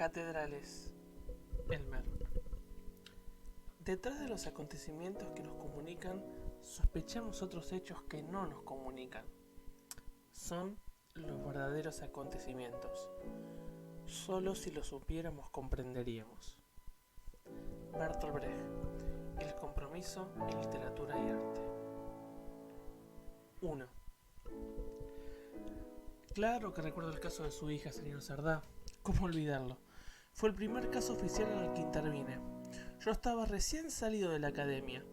Catedrales. Elmer. Detrás de los acontecimientos que nos comunican, sospechamos otros hechos que no nos comunican. Son los verdaderos acontecimientos. Solo si lo supiéramos comprenderíamos. Bertolt Brecht. El compromiso en literatura y arte. 1. Claro que recuerdo el caso de su hija, señor Sardá. ¿Cómo olvidarlo? Fue el primer caso oficial en el que intervine. Yo estaba recién salido de la academia,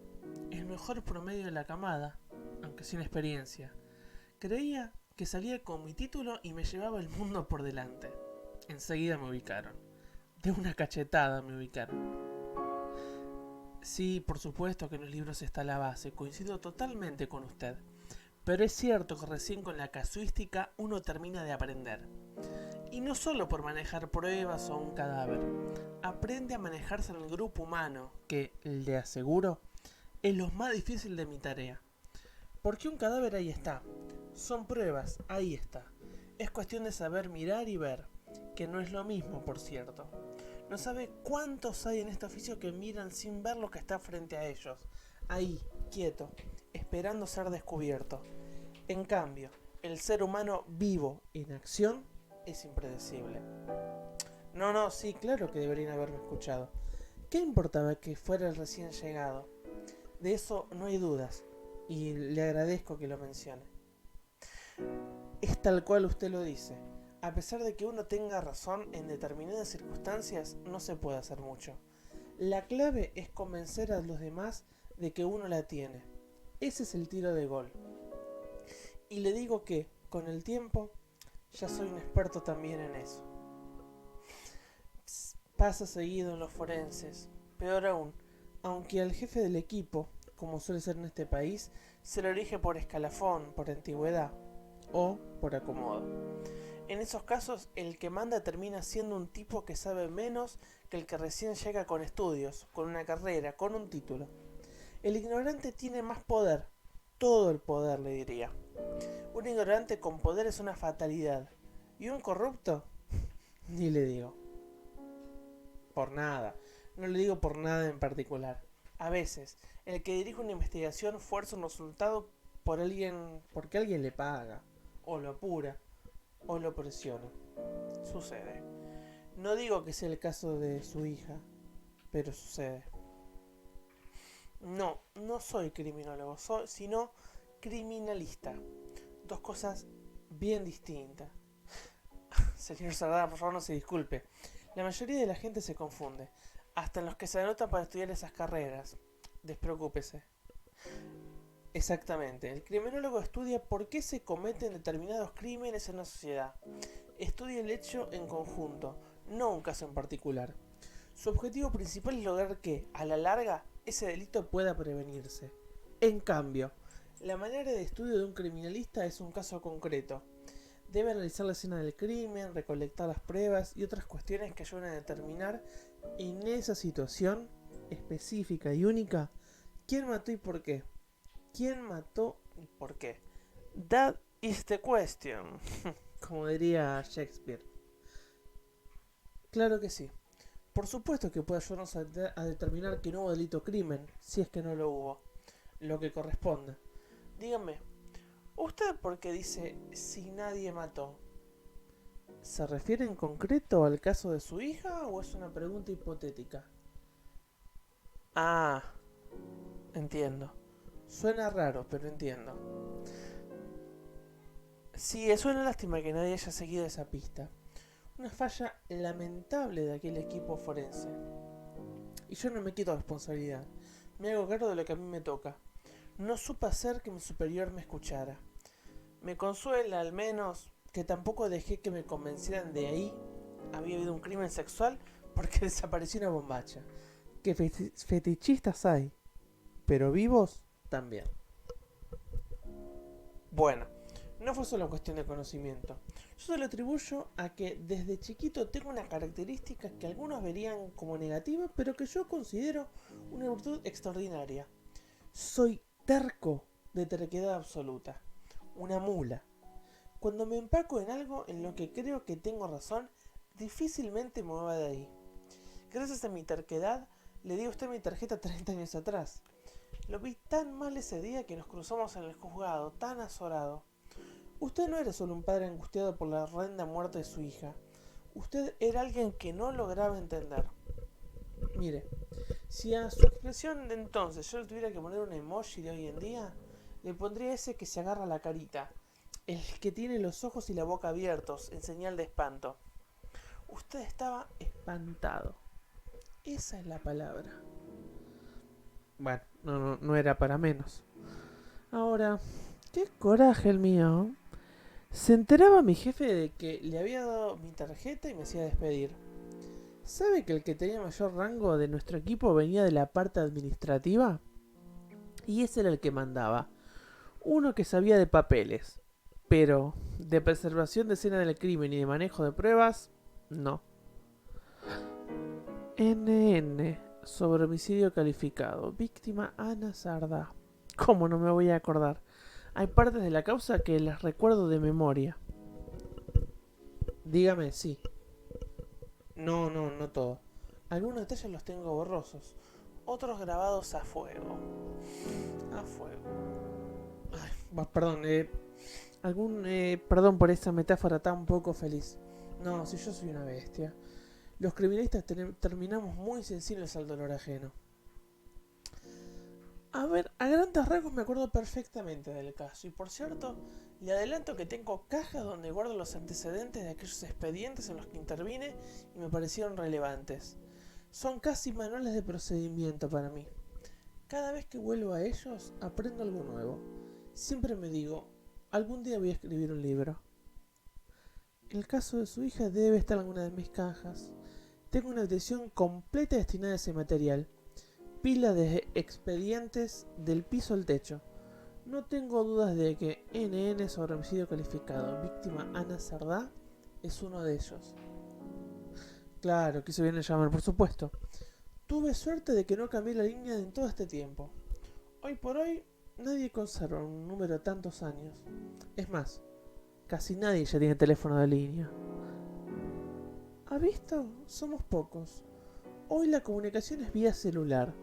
el mejor promedio de la camada, aunque sin experiencia. Creía que salía con mi título y me llevaba el mundo por delante. Enseguida me ubicaron. De una cachetada me ubicaron. Sí, por supuesto que en los libros está la base, coincido totalmente con usted. Pero es cierto que recién con la casuística uno termina de aprender. Y no solo por manejar pruebas o un cadáver. Aprende a manejarse en el grupo humano, que, le aseguro, es lo más difícil de mi tarea. Porque un cadáver ahí está. Son pruebas, ahí está. Es cuestión de saber mirar y ver, que no es lo mismo, por cierto. No sabe cuántos hay en este oficio que miran sin ver lo que está frente a ellos. Ahí, quieto, esperando ser descubierto. En cambio, el ser humano vivo, en acción, es impredecible. No, sí, claro que deberían haberme escuchado. ¿Qué importaba que fuera el recién llegado? De eso no hay dudas, y le agradezco que lo mencione. Es tal cual usted lo dice. A pesar de que uno tenga razón en determinadas circunstancias, no se puede hacer mucho. La clave es convencer a los demás de que uno la tiene. Ese es el tiro de gol. Y le digo que, con el tiempo, ya soy un experto también en eso. Pasa seguido en los forenses. Peor aún, aunque al jefe del equipo, como suele ser en este país, se lo elige por escalafón, por antigüedad o por acomodo. En esos casos, el que manda termina siendo un tipo que sabe menos que el que recién llega con estudios, con una carrera, con un título. El ignorante tiene más poder, todo el poder le diría. Un ignorante con poder es una fatalidad. ¿Y un corrupto? Ni le digo. Por nada. No le digo por nada en particular. A veces, el que dirige una investigación fuerza un resultado porque alguien le paga, o lo apura, o lo presiona. Sucede. No digo que sea el caso de su hija, pero sucede. No soy criminólogo, sino criminalista. Dos cosas bien distintas. Señor Sardá, por favor no se disculpe. La mayoría de la gente se confunde, hasta en los que se anotan para estudiar esas carreras. Despreocúpese. Exactamente, el criminólogo estudia por qué se cometen determinados crímenes en una sociedad. Estudia el hecho en conjunto, no un caso en particular. Su objetivo principal es lograr que, a la larga, ese delito pueda prevenirse. En cambio, la manera de estudio de un criminalista es un caso concreto. Debe analizar la escena del crimen, recolectar las pruebas y otras cuestiones que ayuden a determinar en esa situación específica y única quién mató y por qué. ¿Quién mató y por qué? That is the question, como diría Shakespeare. Claro que sí. Por supuesto que puede ayudarnos a determinar que no hubo delito o crimen, si es que no lo hubo. Lo que corresponda. Dígame, ¿usted por qué dice si nadie mató? ¿Se refiere en concreto al caso de su hija o es una pregunta hipotética? Ah, entiendo. Suena raro, pero entiendo. Sí, es una lástima que nadie haya seguido esa pista. Una falla lamentable de aquel equipo forense. Y yo no me quito responsabilidad. Me hago cargo de lo que a mí me toca. No supe hacer que mi superior me escuchara. Me consuela, al menos, que tampoco dejé que me convencieran de ahí había habido un crimen sexual porque desapareció una bombacha. Que fetichistas hay, pero vivos también. Bueno, no fue solo cuestión de conocimiento. Yo se lo atribuyo a que desde chiquito tengo una característica que algunos verían como negativa, pero que yo considero una virtud extraordinaria. Soy terco de terquedad absoluta. Una mula. Cuando me empaco en algo en lo que creo que tengo razón, difícilmente me mueva de ahí. Gracias a mi terquedad, le di a usted mi tarjeta 30 años atrás. Lo vi tan mal ese día que nos cruzamos en el juzgado, tan azorado. Usted no era solo un padre angustiado por la horrenda muerte de su hija. Usted era alguien que no lograba entender. Mire, si a su expresión de entonces yo le tuviera que poner un emoji de hoy en día, le pondría ese que se agarra la carita, el que tiene los ojos y la boca abiertos en señal de espanto. Usted estaba espantado. Esa es la palabra. Bueno, no era para menos. Ahora, qué coraje el mío. Se enteraba mi jefe de que le había dado mi tarjeta y me hacía despedir. ¿Sabe que el que tenía mayor rango de nuestro equipo venía de la parte administrativa? Y ese era el que mandaba. Uno que sabía de papeles. Pero de preservación de escena del crimen y de manejo de pruebas, no. NN, sobre homicidio calificado. Víctima Ana Sardá. ¿Cómo no me voy a acordar? Hay partes de la causa que las recuerdo de memoria. Dígame, sí. No todo. Algunos detalles los tengo borrosos. Otros grabados a fuego. A fuego. Ay, perdón, perdón por esa metáfora tan poco feliz. No, si yo soy una bestia. Los criminalistas terminamos muy sensibles al dolor ajeno. A ver, a grandes rasgos me acuerdo perfectamente del caso. Y por cierto, le adelanto que tengo cajas donde guardo los antecedentes de aquellos expedientes en los que intervine y me parecieron relevantes. Son casi manuales de procedimiento para mí. Cada vez que vuelvo a ellos, aprendo algo nuevo. Siempre me digo, algún día voy a escribir un libro. El caso de su hija debe estar en alguna de mis cajas. Tengo una habitación completa destinada a ese material. Pila de expedientes del piso al techo. No tengo dudas de que NN sobre homicidio calificado, víctima Ana Sardá, es uno de ellos. Claro, quiso bien el llamar, por supuesto. Tuve suerte de que no cambié la línea en todo este tiempo. Hoy por hoy, nadie conserva un número de tantos años. Es más, casi nadie ya tiene teléfono de línea. ¿Ha visto? Somos pocos. Hoy la comunicación es vía celular.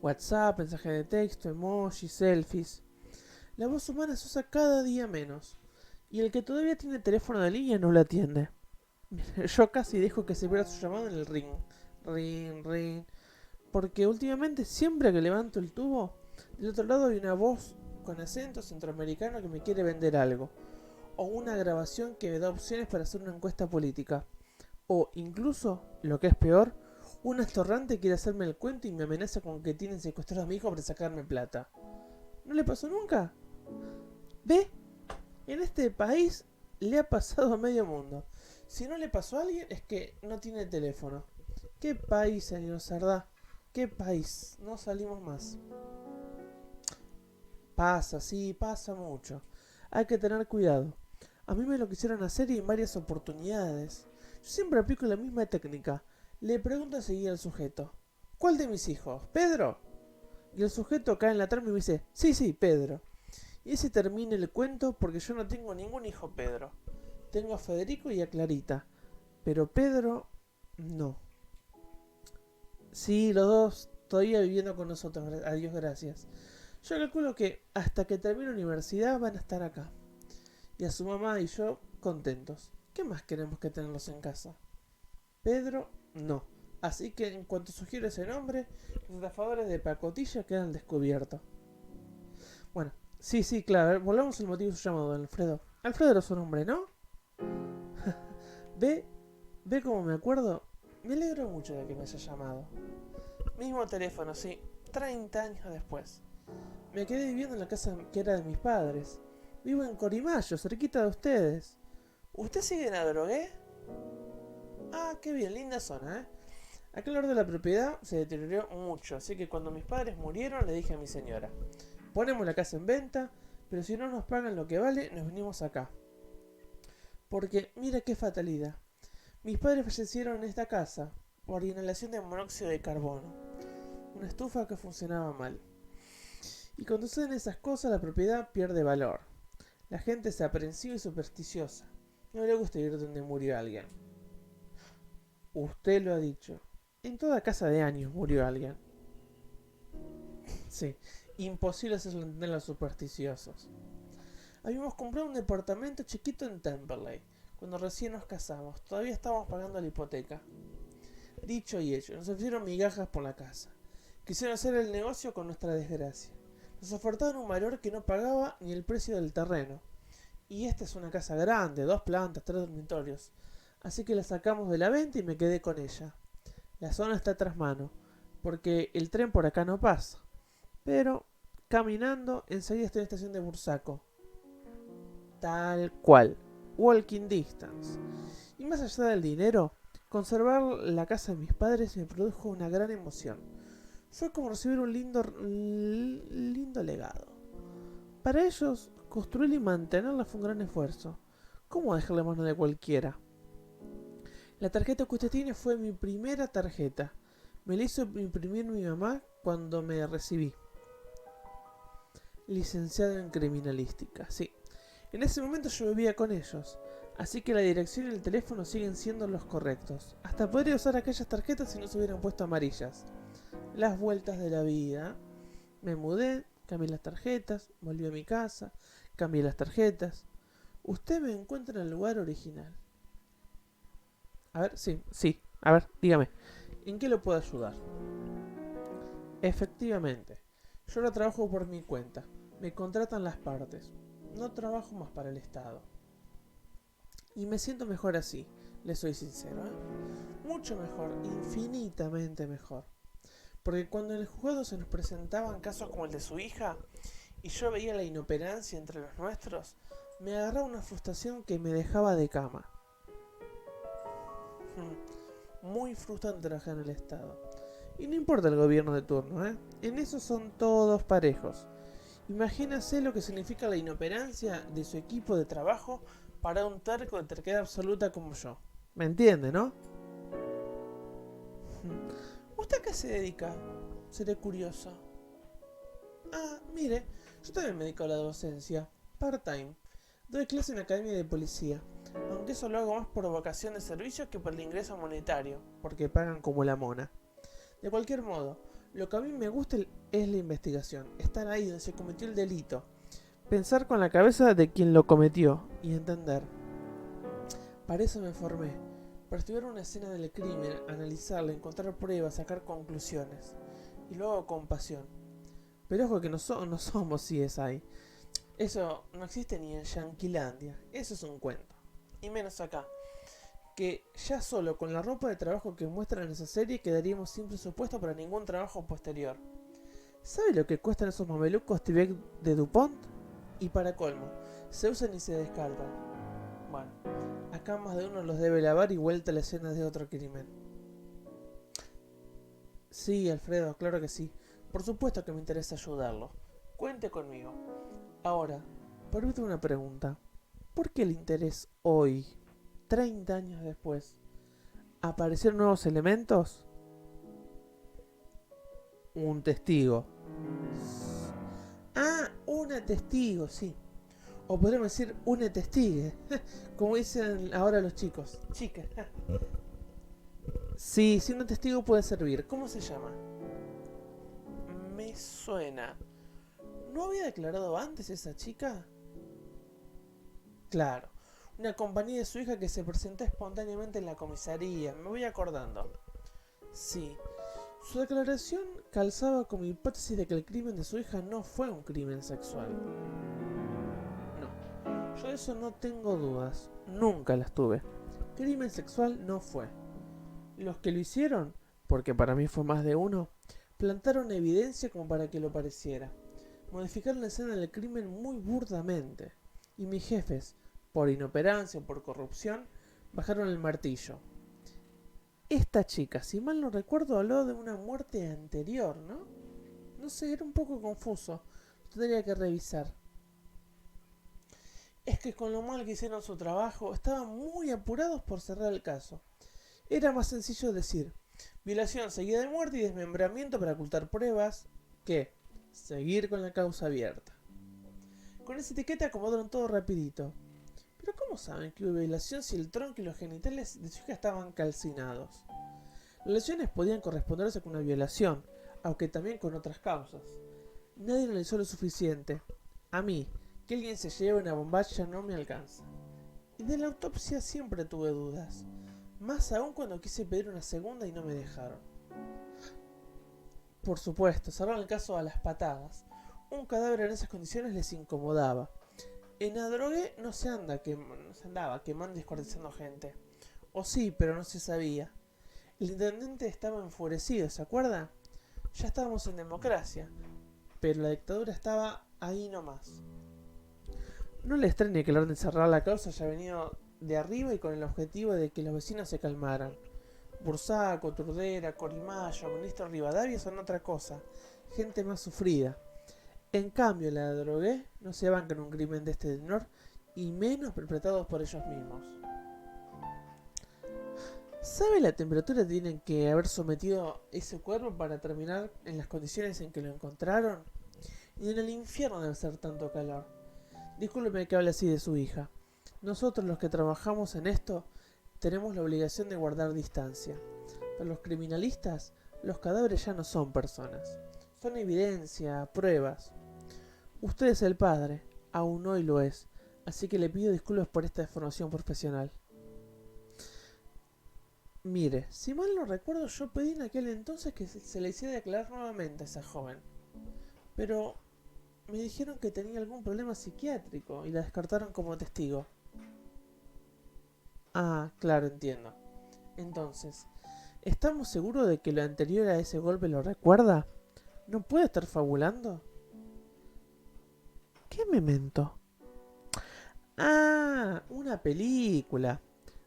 WhatsApp, mensaje de texto, emojis, selfies. La voz humana se usa cada día menos. Y el que todavía tiene teléfono de línea no lo atiende. Yo casi dejo que se pierda su llamado en el ring. Ring, ring. Porque últimamente siempre que levanto el tubo, del otro lado hay una voz con acento centroamericano que me quiere vender algo. O una grabación que me da opciones para hacer una encuesta política. O incluso, lo que es peor, un astorrante quiere hacerme el cuento y me amenaza con que tienen secuestrado a mi hijo para sacarme plata. ¿No le pasó nunca? ¿Ve? En este país le ha pasado a medio mundo. Si no le pasó a alguien es que no tiene teléfono. ¿Qué país, señor Sardá? ¿Qué país? No salimos más. Pasa, sí, pasa mucho. Hay que tener cuidado. A mí me lo quisieron hacer y en varias oportunidades. Yo siempre aplico la misma técnica. Le pregunto enseguida al sujeto, ¿cuál de mis hijos? ¿Pedro? Y el sujeto cae en la trama y me dice, sí, Pedro. Y ese termina el cuento porque yo no tengo ningún hijo Pedro. Tengo a Federico y a Clarita. Pero Pedro, no. Sí, los dos todavía viviendo con nosotros, a Dios gracias. Yo calculo que hasta que termine la universidad van a estar acá. Y a su mamá y yo contentos. ¿Qué más queremos que tenerlos en casa? Pedro, no. Así que en cuanto sugiero ese nombre, los estafadores de pacotilla quedan descubiertos. Bueno, sí, claro. Volvamos al motivo de su llamado, don Alfredo. Alfredo era su nombre, ¿no? ¿Ve cómo me acuerdo? Me alegro mucho de que me haya llamado. Mismo teléfono, sí. 30 años después. Me quedé viviendo en la casa que era de mis padres. Vivo en Corimayo, cerquita de ustedes. ¿Usted sigue en Adrogué? Ah, qué bien, linda zona, ¿eh? Aquel lado de la propiedad se deterioró mucho, así que cuando mis padres murieron le dije a mi señora, ponemos la casa en venta, pero si no nos pagan lo que vale, nos venimos acá. Porque, mira qué fatalidad. Mis padres fallecieron en esta casa, por inhalación de monóxido de carbono. Una estufa que funcionaba mal. Y cuando suceden esas cosas, la propiedad pierde valor. La gente es aprensiva y supersticiosa. No le gusta ir donde murió alguien. Usted lo ha dicho. En toda casa de años murió alguien. Sí, imposible hacerlo entender a los supersticiosos. Habíamos comprado un departamento chiquito en Temperley, cuando recién nos casamos. Todavía estábamos pagando la hipoteca. Dicho y hecho, nos ofrecieron migajas por la casa. Quisieron hacer el negocio con nuestra desgracia. Nos ofertaron un valor que no pagaba ni el precio del terreno. Y esta es una casa grande, 2 plantas, 3 dormitorios. Así que la sacamos de la venta y me quedé con ella. La zona está tras mano, porque el tren por acá no pasa. Pero, caminando, enseguida estoy en la estación de Bursaco. Tal cual. Walking distance. Y más allá del dinero, conservar la casa de mis padres me produjo una gran emoción. Fue como recibir un lindo legado. Para ellos, construir y mantenerla fue un gran esfuerzo. ¿Cómo dejarla en manos de cualquiera? La tarjeta que usted tiene fue mi primera tarjeta. Me la hizo imprimir mi mamá cuando me recibí. Licenciado en criminalística, sí. En ese momento yo vivía con ellos, así que la dirección y el teléfono siguen siendo los correctos. Hasta podría usar aquellas tarjetas si no se hubieran puesto amarillas. Las vueltas de la vida. Me mudé, cambié las tarjetas, volví a mi casa, cambié las tarjetas. Usted me encuentra en el lugar original. A ver, sí. A ver, dígame. ¿En qué lo puedo ayudar? Efectivamente. Yo ahora trabajo por mi cuenta. Me contratan las partes. No trabajo más para el Estado. Y me siento mejor así, le soy sincero, ¿eh? Mucho mejor, infinitamente mejor. Porque cuando en el juzgado se nos presentaban casos como el de su hija, y yo veía la inoperancia entre los nuestros, me agarraba una frustración que me dejaba de cama. Muy frustrante trabajar en el Estado. Y no importa el gobierno de turno, ¿eh? En eso son todos parejos. Imagínase lo que significa la inoperancia de su equipo de trabajo para un terco de terquedad absoluta como yo. ¿Me entiende, no? ¿Usted a qué se dedica? Seré curiosa. Ah, mire, yo también me dedico a la docencia. Part-time. Doy clase en academia de policía. Aunque eso lo hago más por vocación de servicio que por el ingreso monetario. Porque pagan como la mona. De cualquier modo, lo que a mí me gusta es la investigación. Estar ahí donde se cometió el delito. Pensar con la cabeza de quien lo cometió. Y entender. Para eso me formé. Para estudiar una escena del crimen, analizarla, encontrar pruebas, sacar conclusiones. Y lo hago con pasión. Pero ojo que no somos CSI. Eso no existe ni en Yanquilandia. Eso es un cuento. Y menos acá. Que ya solo con la ropa de trabajo que muestran en esa serie quedaríamos sin presupuesto para ningún trabajo posterior. ¿Sabe lo que cuestan esos mamelucos Tibet de DuPont? Y para colmo, se usan y se descartan. Bueno, acá más de uno los debe lavar y vuelta a la escena de otro crimen. Sí, Alfredo, claro que sí. Por supuesto que me interesa ayudarlo. Cuente conmigo. Ahora, permítame una pregunta. ¿Por qué el interés hoy, 30 años después? ¿Aparecieron nuevos elementos? Un testigo. Ah, una testigo, sí. O podríamos decir una testigue, como dicen ahora los chicos. Chicas. Sí, si un testigo puede servir. ¿Cómo se llama? Me suena. ¿No había declarado antes esa chica? Claro. Una compañía de su hija que se presentó espontáneamente en la comisaría. Me voy acordando. Sí. Su declaración calzaba con mi hipótesis de que el crimen de su hija no fue un crimen sexual. No. Yo de eso no tengo dudas. Nunca las tuve. Crimen sexual no fue. Los que lo hicieron, porque para mí fue más de uno, plantaron evidencia como para que lo pareciera. Modificaron la escena del crimen muy burdamente. Y mis jefes, por inoperancia o por corrupción, bajaron el martillo. Esta chica, si mal no recuerdo, habló de una muerte anterior, ¿no? No sé, era un poco confuso. Tendría que revisar. Es que con lo mal que hicieron su trabajo, estaban muy apurados por cerrar el caso. Era más sencillo decir violación seguida de muerte y desmembramiento para ocultar pruebas que seguir con la causa abierta. Con esa etiqueta acomodaron todo rapidito. Pero ¿cómo saben que hubo violación si el tronco y los genitales de su hija estaban calcinados? Las lesiones podían corresponderse con una violación, aunque también con otras causas. Nadie analizó lo suficiente. A mí, que alguien se lleve una bombacha no me alcanza. Y de la autopsia siempre tuve dudas. Más aún cuando quise pedir una segunda y no me dejaron. Por supuesto, cerraron el caso a las patadas. Un cadáver en esas condiciones les incomodaba. En Adrogué no se andaba quemando y descuartizando gente. O sí, pero no se sabía. El intendente estaba enfurecido, ¿se acuerda? Ya estábamos en democracia, pero la dictadura estaba ahí nomás. No le extrañe que la orden de cerrar la causa haya venido de arriba y con el objetivo de que los vecinos se calmaran. Bursaco, Turdera, Corimayo, Ministro Rivadavia son otra cosa, gente más sufrida. En cambio, la de Drogué no se banca en un crimen de este tenor y menos perpetrados por ellos mismos. ¿Sabe la temperatura que tienen que haber sometido ese cuerpo para terminar en las condiciones en que lo encontraron? Y en el infierno debe ser tanto calor. Discúlpeme que hable así de su hija. Nosotros los que trabajamos en esto tenemos la obligación de guardar distancia. Para los criminalistas, los cadáveres ya no son personas. Son evidencia, pruebas. Usted es el padre, aún hoy lo es, así que le pido disculpas por esta deformación profesional. Mire, si mal no recuerdo, yo pedí en aquel entonces que se le hiciera declarar nuevamente a esa joven. Pero me dijeron que tenía algún problema psiquiátrico y la descartaron como testigo. Ah, claro, entiendo. Entonces, ¿estamos seguros de que lo anterior a ese golpe lo recuerda? ¿No puede estar fabulando? ¿Qué memento? Ah, una película.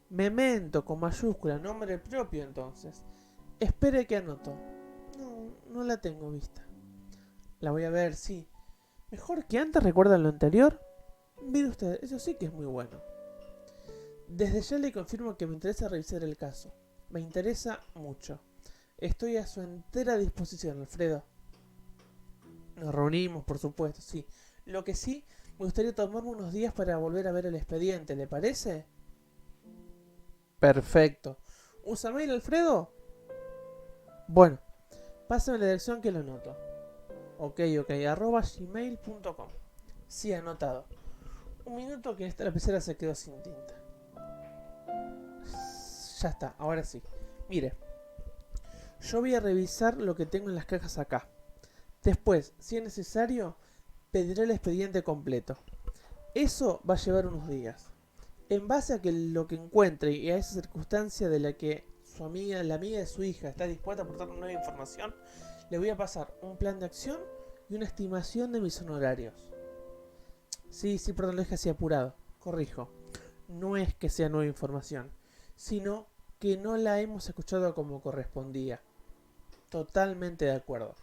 Memento con mayúscula, nombre propio entonces. Espere que anoto. No la tengo vista. La voy a ver, sí. Mejor que antes recuerdan lo anterior. Mire usted, eso sí que es muy bueno. Desde ya le confirmo que me interesa revisar el caso. Me interesa mucho. Estoy a su entera disposición, Alfredo. Nos reunimos, por supuesto, sí. Lo que sí, me gustaría tomarme unos días para volver a ver el expediente, ¿le parece? Perfecto. ¿Usa mail, Alfredo? Bueno, pásame la dirección que lo anoto. Ok, @gmail.com. Sí, anotado. Un minuto que esta lapicera se quedó sin tinta. Ya está, ahora sí. Mire, yo voy a revisar lo que tengo en las cajas acá. Después, si es necesario, pediré el expediente completo. Eso va a llevar unos días. En base a que lo que encuentre y a esa circunstancia de la que su amiga, la amiga de su hija, está dispuesta a aportar nueva información, le voy a pasar un plan de acción y una estimación de mis honorarios. Sí, perdón, lo dije así apurado. Corrijo. No es que sea nueva información, sino que no la hemos escuchado como correspondía. Totalmente de acuerdo.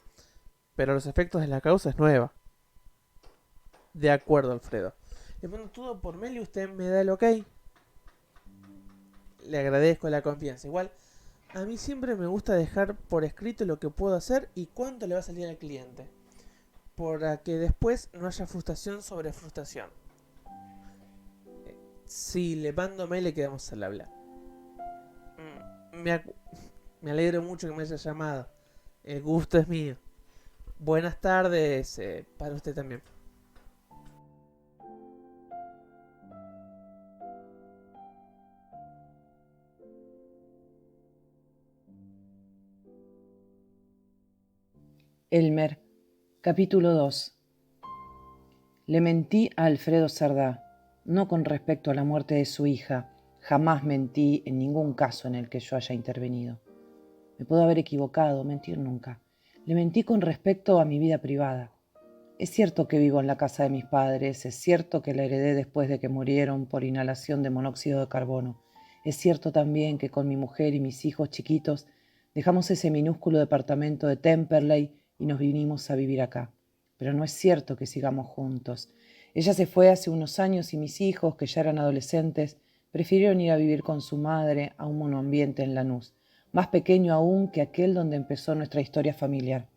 Pero los efectos de la causa es nueva. De acuerdo, Alfredo. Le mando todo por mail y usted me da el ok. Le agradezco la confianza. Igual, a mí siempre me gusta dejar por escrito lo que puedo hacer y cuánto le va a salir al cliente. Para que después no haya frustración sobre frustración. Sí, le mando mail y quedamos al habla. Me alegro mucho que me haya llamado. El gusto es mío. Buenas tardes para usted también. Elmer, capítulo 2. Le mentí a Alfredo Cerdá, no con respecto a la muerte de su hija. Jamás mentí en ningún caso en el que yo haya intervenido. Me puedo haber equivocado, mentir nunca. Le mentí con respecto a mi vida privada. Es cierto que vivo en la casa de mis padres, es cierto que la heredé después de que murieron por inhalación de monóxido de carbono. Es cierto también que con mi mujer y mis hijos chiquitos dejamos ese minúsculo departamento de Temperley y nos vinimos a vivir acá. Pero no es cierto que sigamos juntos. Ella se fue hace unos años y mis hijos, que ya eran adolescentes, prefirieron ir a vivir con su madre a un monoambiente en Lanús, más pequeño aún que aquel donde empezó nuestra historia familiar.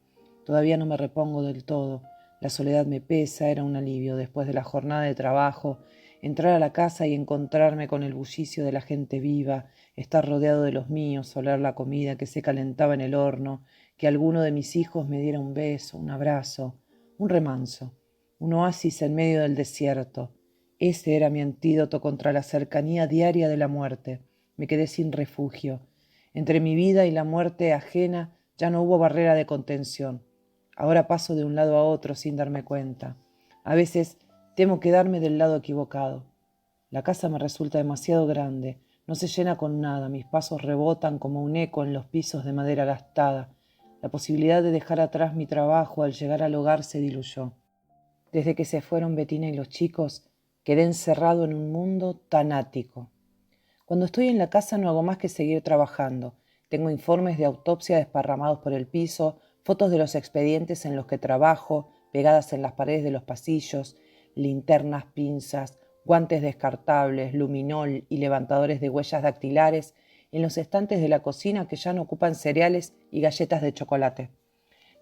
Todavía no me repongo del todo. La soledad me pesa, era un alivio después de la jornada de trabajo entrar a la casa y encontrarme con el bullicio de la gente viva, estar rodeado de los míos, oler la comida que se calentaba en el horno, que alguno de mis hijos me diera un beso, un abrazo, un remanso, un oasis en medio del desierto. Ese era mi antídoto contra la cercanía diaria de la muerte. Me quedé sin refugio. Entre mi vida y la muerte ajena ya no hubo barrera de contención. Ahora paso de un lado a otro sin darme cuenta. A veces temo quedarme del lado equivocado. La casa me resulta demasiado grande, no se llena con nada, mis pasos rebotan como un eco en los pisos de madera gastada. La posibilidad de dejar atrás mi trabajo al llegar al hogar se diluyó. Desde que se fueron Betina y los chicos, quedé encerrado en un mundo tanático. Cuando estoy en la casa no hago más que seguir trabajando. Tengo informes de autopsia desparramados por el piso, fotos de los expedientes en los que trabajo, pegadas en las paredes de los pasillos, linternas, pinzas, guantes descartables, luminol y levantadores de huellas dactilares en los estantes de la cocina que ya no ocupan cereales y galletas de chocolate.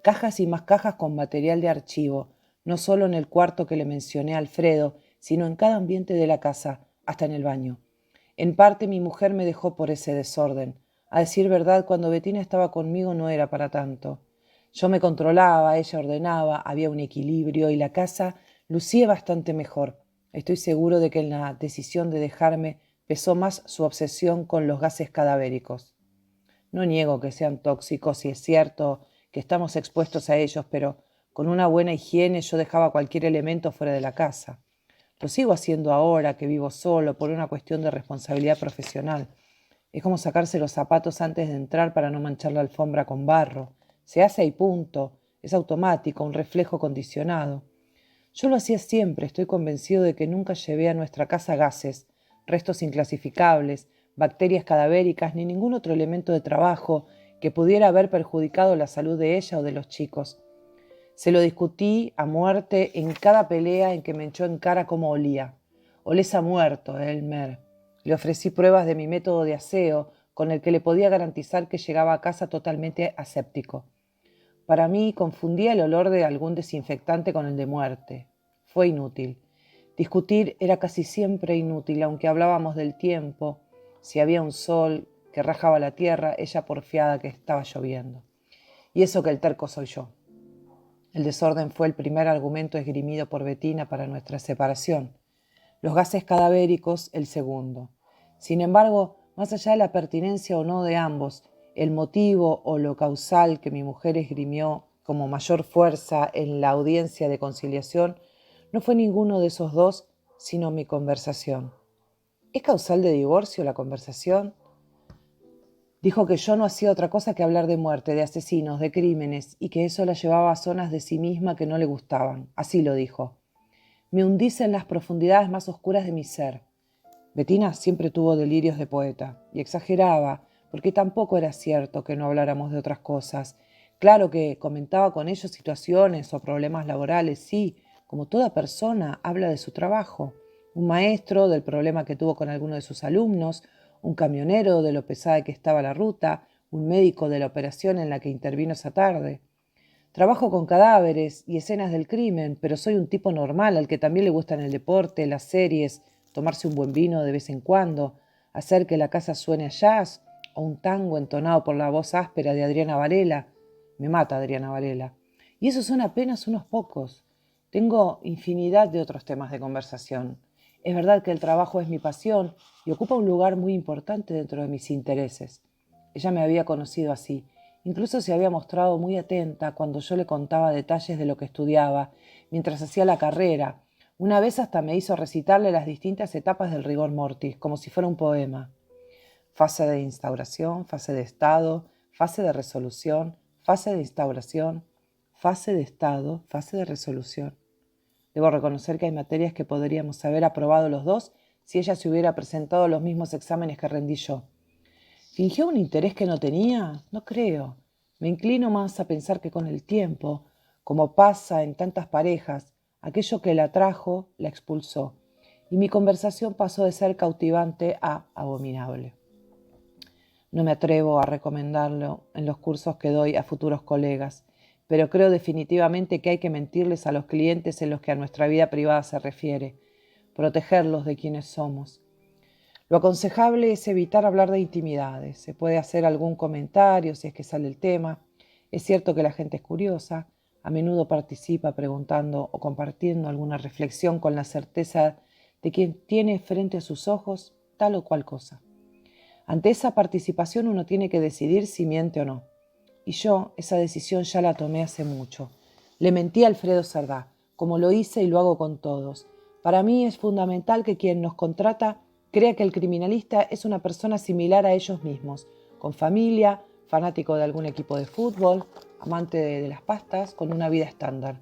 Cajas y más cajas con material de archivo, no solo en el cuarto que le mencioné a Alfredo, sino en cada ambiente de la casa, hasta en el baño. En parte mi mujer me dejó por ese desorden. A decir verdad, cuando Betina estaba conmigo no era para tanto. Yo me controlaba, ella ordenaba, había un equilibrio y la casa lucía bastante mejor. Estoy seguro de que en la decisión de dejarme pesó más su obsesión con los gases cadavéricos. No niego que sean tóxicos y es cierto que estamos expuestos a ellos, pero con una buena higiene yo dejaba cualquier elemento fuera de la casa. Lo sigo haciendo ahora que vivo solo por una cuestión de responsabilidad profesional. Es como sacarse los zapatos antes de entrar para no manchar la alfombra con barro. Se hace y punto. Es automático, un reflejo condicionado. Yo lo hacía siempre, estoy convencido de que nunca llevé a nuestra casa gases, restos inclasificables, bacterias cadavéricas ni ningún otro elemento de trabajo que pudiera haber perjudicado la salud de ella o de los chicos. Se lo discutí a muerte en cada pelea en que me echó en cara cómo olía. Olés a muerto, Elmer. Le ofrecí pruebas de mi método de aseo, con el que le podía garantizar que llegaba a casa totalmente aséptico. Para mí confundía el olor de algún desinfectante con el de muerte. Fue inútil. Discutir era casi siempre inútil, aunque hablábamos del tiempo, si había un sol que rajaba la tierra, ella porfiada que estaba lloviendo. Y eso que el terco soy yo. El desorden fue el primer argumento esgrimido por Betina para nuestra separación. Los gases cadavéricos, el segundo. Sin embargo, más allá de la pertinencia o no de ambos, el motivo o lo causal que mi mujer esgrimió como mayor fuerza en la audiencia de conciliación no fue ninguno de esos dos, sino mi conversación. ¿Es causal de divorcio la conversación? Dijo que yo no hacía otra cosa que hablar de muerte, de asesinos, de crímenes, y que eso la llevaba a zonas de sí misma que no le gustaban. Así lo dijo. Me hundís en las profundidades más oscuras de mi ser. Betina siempre tuvo delirios de poeta, y exageraba, porque tampoco era cierto que no habláramos de otras cosas. Claro que comentaba con ellos situaciones o problemas laborales, sí, como toda persona habla de su trabajo. Un maestro del problema que tuvo con alguno de sus alumnos, un camionero de lo pesada que estaba la ruta, un médico de la operación en la que intervino esa tarde. Trabajo con cadáveres y escenas del crimen, pero soy un tipo normal al que también le gustan el deporte, las series, tomarse un buen vino de vez en cuando, hacer que la casa suene a jazz o un tango entonado por la voz áspera de Adriana Varela. Me mata Adriana Varela. Y esos son apenas unos pocos. Tengo infinidad de otros temas de conversación. Es verdad que el trabajo es mi pasión y ocupa un lugar muy importante dentro de mis intereses. Ella me había conocido así. Incluso se había mostrado muy atenta cuando yo le contaba detalles de lo que estudiaba, mientras hacía la carrera. Una vez hasta me hizo recitarle las distintas etapas del rigor mortis, como si fuera un poema. Fase de instauración, fase de estado, fase de resolución, fase de instauración, fase de estado, fase de resolución. Debo reconocer que hay materias que podríamos haber aprobado los dos si ella se hubiera presentado a los mismos exámenes que rendí yo. ¿Fingió un interés que no tenía? No creo. Me inclino más a pensar que con el tiempo, como pasa en tantas parejas, aquello que la atrajo la expulsó, y mi conversación pasó de ser cautivante a abominable. No me atrevo a recomendarlo en los cursos que doy a futuros colegas, pero creo definitivamente que hay que mentirles a los clientes en los que a nuestra vida privada se refiere, protegerlos de quienes somos. Lo aconsejable es evitar hablar de intimidades. Se puede hacer algún comentario si es que sale el tema. Es cierto que la gente es curiosa, a menudo participa preguntando o compartiendo alguna reflexión con la certeza de quien tiene frente a sus ojos tal o cual cosa. Ante esa participación uno tiene que decidir si miente o no. Y yo esa decisión ya la tomé hace mucho. Le mentí a Alfredo Sardá, como lo hice y lo hago con todos. Para mí es fundamental que quien nos contrata crea que el criminalista es una persona similar a ellos mismos, con familia, fanático de algún equipo de fútbol, amante de las pastas, con una vida estándar.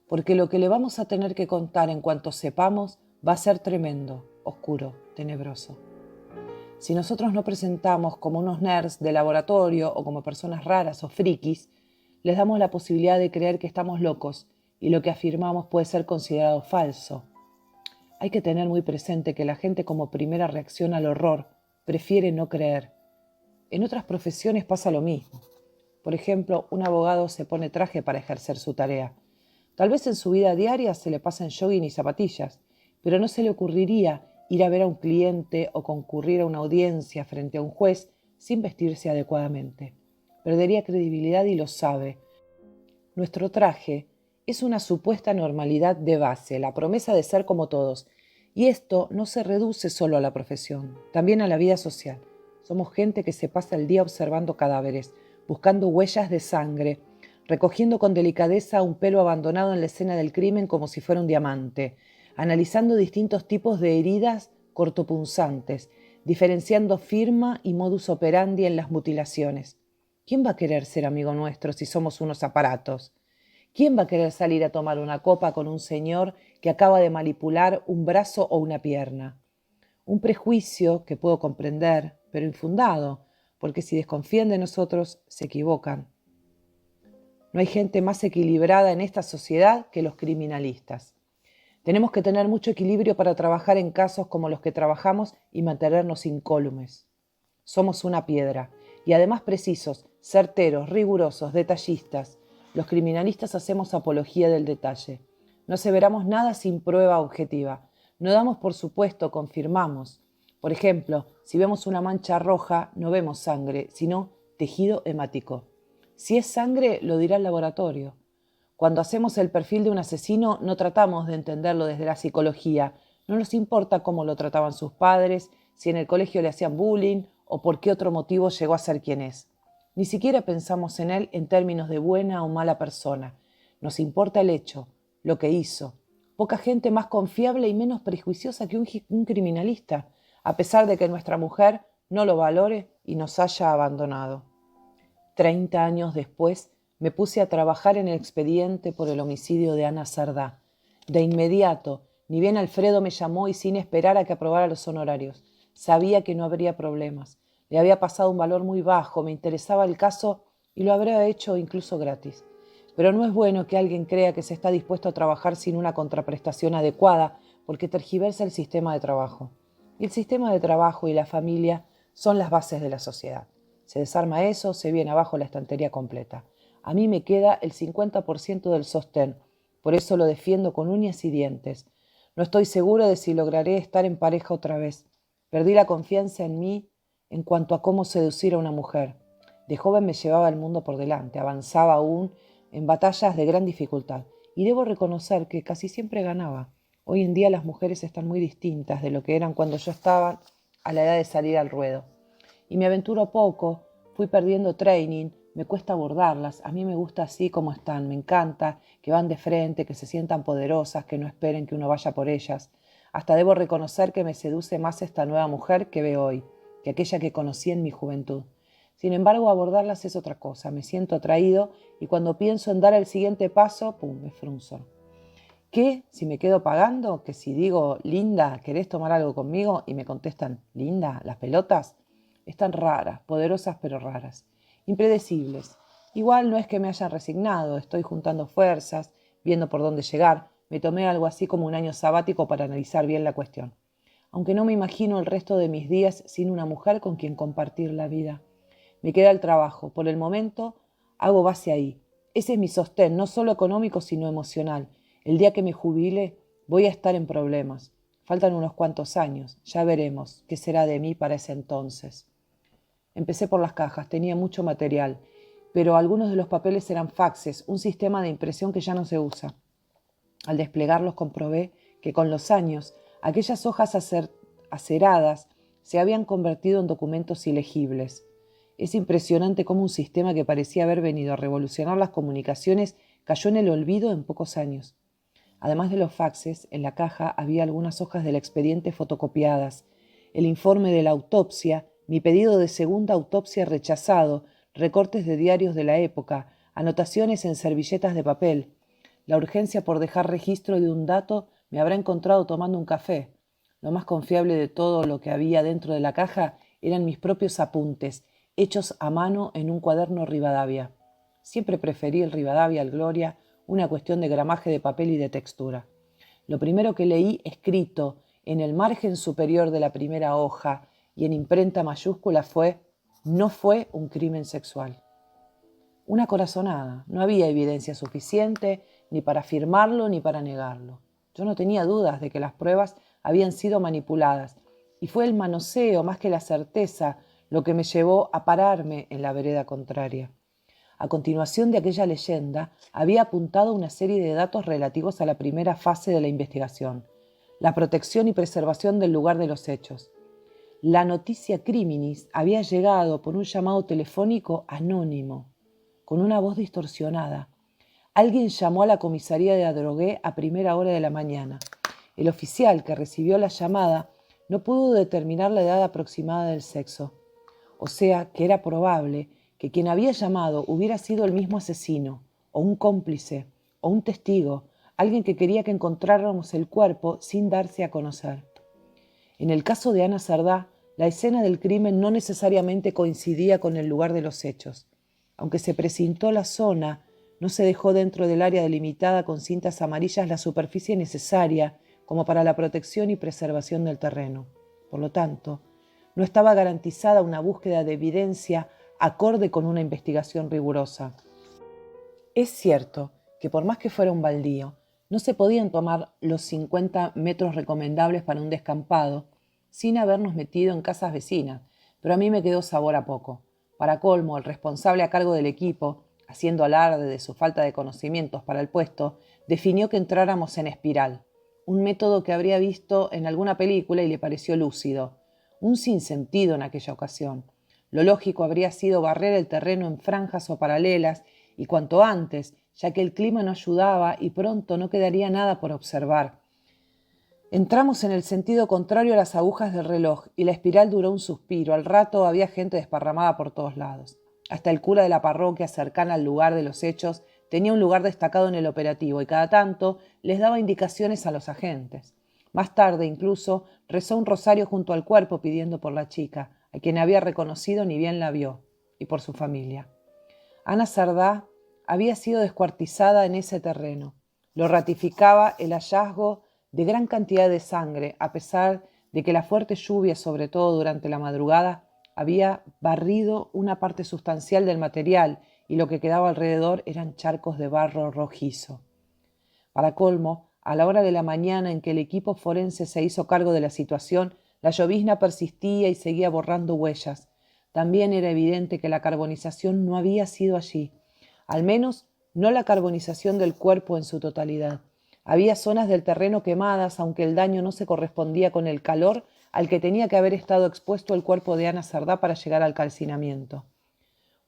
Porque lo que le vamos a tener que contar en cuanto sepamos va a ser tremendo, oscuro, tenebroso. Si nosotros no presentamos como unos nerds de laboratorio o como personas raras o frikis, les damos la posibilidad de creer que estamos locos y lo que afirmamos puede ser considerado falso. Hay que tener muy presente que la gente como primera reacción al horror prefiere no creer. En otras profesiones pasa lo mismo. Por ejemplo, un abogado se pone traje para ejercer su tarea. Tal vez en su vida diaria se le pasa en jogging y zapatillas, pero no se le ocurriría ir a ver a un cliente o concurrir a una audiencia frente a un juez sin vestirse adecuadamente. Perdería credibilidad y lo sabe. Nuestro traje es una supuesta normalidad de base, la promesa de ser como todos. Y esto no se reduce solo a la profesión, también a la vida social. Somos gente que se pasa el día observando cadáveres, buscando huellas de sangre, recogiendo con delicadeza un pelo abandonado en la escena del crimen como si fuera un diamante, analizando distintos tipos de heridas cortopunzantes, diferenciando firma y modus operandi en las mutilaciones. ¿Quién va a querer ser amigo nuestro si somos unos aparatos? ¿Quién va a querer salir a tomar una copa con un señor que acaba de manipular un brazo o una pierna? Un prejuicio que puedo comprender, pero infundado, porque si desconfían de nosotros, se equivocan. No hay gente más equilibrada en esta sociedad que los criminalistas. Tenemos que tener mucho equilibrio para trabajar en casos como los que trabajamos y mantenernos incólumes. Somos una piedra, y además precisos, certeros, rigurosos, detallistas. Los criminalistas hacemos apología del detalle. No aseveramos nada sin prueba objetiva. No damos por supuesto, confirmamos. Por ejemplo, si vemos una mancha roja, no vemos sangre, sino tejido hemático. Si es sangre, lo dirá el laboratorio. Cuando hacemos el perfil de un asesino, no tratamos de entenderlo desde la psicología. No nos importa cómo lo trataban sus padres, si en el colegio le hacían bullying o por qué otro motivo llegó a ser quien es. Ni siquiera pensamos en él en términos de buena o mala persona. Nos importa el hecho, lo que hizo. Poca gente más confiable y menos prejuiciosa que un criminalista, a pesar de que nuestra mujer no lo valore y nos haya abandonado. 30 años después, me puse a trabajar en el expediente por el homicidio de Ana Sardá. De inmediato, ni bien Alfredo me llamó y sin esperar a que aprobara los honorarios. Sabía que no habría problemas. Le había pasado un valor muy bajo, me interesaba el caso y lo habría hecho incluso gratis. Pero no es bueno que alguien crea que se está dispuesto a trabajar sin una contraprestación adecuada porque tergiversa el sistema de trabajo. Y el sistema de trabajo y la familia son las bases de la sociedad. Se desarma eso, se viene abajo la estantería completa. A mí me queda el 50% del sostén, por eso lo defiendo con uñas y dientes. No estoy seguro de si lograré estar en pareja otra vez. Perdí la confianza en mí en cuanto a cómo seducir a una mujer. De joven me llevaba el mundo por delante, avanzaba aún en batallas de gran dificultad, y debo reconocer que casi siempre ganaba. Hoy en día las mujeres están muy distintas de lo que eran cuando yo estaba a la edad de salir al ruedo. Y me aventuro poco, fui perdiendo training, me cuesta abordarlas, a mí me gusta así como están, me encanta, que van de frente, que se sientan poderosas, que no esperen que uno vaya por ellas. Hasta debo reconocer que me seduce más esta nueva mujer que veo hoy, que aquella que conocí en mi juventud. Sin embargo, abordarlas es otra cosa, me siento atraído y cuando pienso en dar el siguiente paso, ¡pum!, me frunzo. ¿Qué? Si me quedo pagando, que si digo, Linda, ¿querés tomar algo conmigo? Y me contestan, Linda, ¿las pelotas? Están raras, poderosas pero raras, impredecibles. Igual no es que me hayan resignado, estoy juntando fuerzas, viendo por dónde llegar. Me tomé algo así como un año sabático para analizar bien la cuestión. Aunque no me imagino el resto de mis días sin una mujer con quien compartir la vida. Me queda el trabajo, por el momento hago base ahí. Ese es mi sostén, no solo económico sino emocional. El día que me jubile voy a estar en problemas. Faltan unos cuantos años. Ya veremos qué será de mí para ese entonces. Empecé por las cajas. Tenía mucho material, pero algunos de los papeles eran faxes, un sistema de impresión que ya no se usa. Al desplegarlos comprobé que con los años aquellas hojas aceradas se habían convertido en documentos ilegibles. Es impresionante cómo un sistema que parecía haber venido a revolucionar las comunicaciones cayó en el olvido en pocos años. Además de los faxes, en la caja había algunas hojas del expediente fotocopiadas, el informe de la autopsia, mi pedido de segunda autopsia rechazado, recortes de diarios de la época, anotaciones en servilletas de papel. La urgencia por dejar registro de un dato me habrá encontrado tomando un café. Lo más confiable de todo lo que había dentro de la caja eran mis propios apuntes, hechos a mano en un cuaderno Rivadavia. Siempre preferí el Rivadavia al Gloria, una cuestión de gramaje de papel y de textura. Lo primero que leí escrito en el margen superior de la primera hoja y en imprenta mayúscula fue: no fue un crimen sexual. Una corazonada. No había evidencia suficiente ni para afirmarlo ni para negarlo. Yo no tenía dudas de que las pruebas habían sido manipuladas, y fue el manoseo más que la certeza lo que me llevó a pararme en la vereda contraria. A continuación de aquella leyenda, había apuntado una serie de datos relativos a la primera fase de la investigación: la protección y preservación del lugar de los hechos. La noticia criminis había llegado por un llamado telefónico anónimo, con una voz distorsionada. Alguien llamó a la comisaría de Adrogué a primera hora de la mañana. El oficial que recibió la llamada no pudo determinar la edad aproximada del sexo, o sea que era probable que quien había llamado hubiera sido el mismo asesino, o un cómplice, o un testigo, alguien que quería que encontráramos el cuerpo sin darse a conocer. En el caso de Ana Sardá, la escena del crimen no necesariamente coincidía con el lugar de los hechos. Aunque se precintó la zona, no se dejó dentro del área delimitada con cintas amarillas la superficie necesaria como para la protección y preservación del terreno. Por lo tanto, no estaba garantizada una búsqueda de evidencia acorde con una investigación rigurosa. Es cierto que por más que fuera un baldío, no se podían tomar los 50 metros recomendables para un descampado sin habernos metido en casas vecinas, pero a mí me quedó sabor a poco. Para colmo, el responsable a cargo del equipo, haciendo alarde de su falta de conocimientos para el puesto, definió que entráramos en espiral, un método que habría visto en alguna película y le pareció lúcido, un sinsentido en aquella ocasión. Lo lógico habría sido barrer el terreno en franjas o paralelas, y cuanto antes, ya que el clima no ayudaba y pronto no quedaría nada por observar. Entramos en el sentido contrario a las agujas del reloj y la espiral duró un suspiro. Al rato había gente desparramada por todos lados. Hasta el cura de la parroquia cercana al lugar de los hechos tenía un lugar destacado en el operativo y cada tanto les daba indicaciones a los agentes. Más tarde incluso rezó un rosario junto al cuerpo pidiendo por la chica, a quien había reconocido ni bien la vio, y por su familia. Ana Sardá había sido descuartizada en ese terreno. Lo ratificaba el hallazgo de gran cantidad de sangre, a pesar de que la fuerte lluvia, sobre todo durante la madrugada, había barrido una parte sustancial del material y lo que quedaba alrededor eran charcos de barro rojizo. Para colmo, a la hora de la mañana en que el equipo forense se hizo cargo de la situación, la llovizna persistía y seguía borrando huellas. También era evidente que la carbonización no había sido allí, al menos no la carbonización del cuerpo en su totalidad. Había zonas del terreno quemadas, aunque el daño no se correspondía con el calor al que tenía que haber estado expuesto el cuerpo de Ana Sardá para llegar al calcinamiento.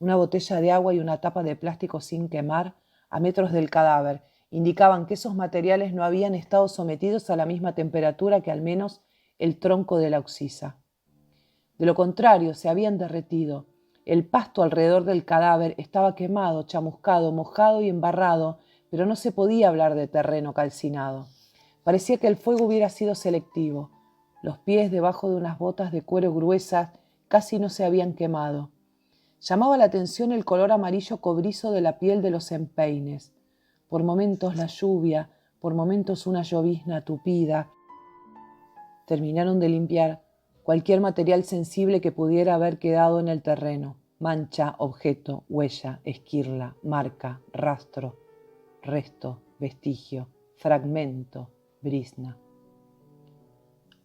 Una botella de agua y una tapa de plástico sin quemar, a metros del cadáver, indicaban que esos materiales no habían estado sometidos a la misma temperatura que al menos el tronco de la oxisa. De lo contrario, se habían derretido. El pasto alrededor del cadáver estaba quemado, chamuscado, mojado y embarrado, pero no se podía hablar de terreno calcinado. Parecía que el fuego hubiera sido selectivo. Los pies debajo de unas botas de cuero gruesas casi no se habían quemado. Llamaba la atención el color amarillo cobrizo de la piel de los empeines. Por momentos la lluvia, por momentos una llovizna tupida. Terminaron de limpiar cualquier material sensible que pudiera haber quedado en el terreno: mancha, objeto, huella, esquirla, marca, rastro, resto, vestigio, fragmento, brizna.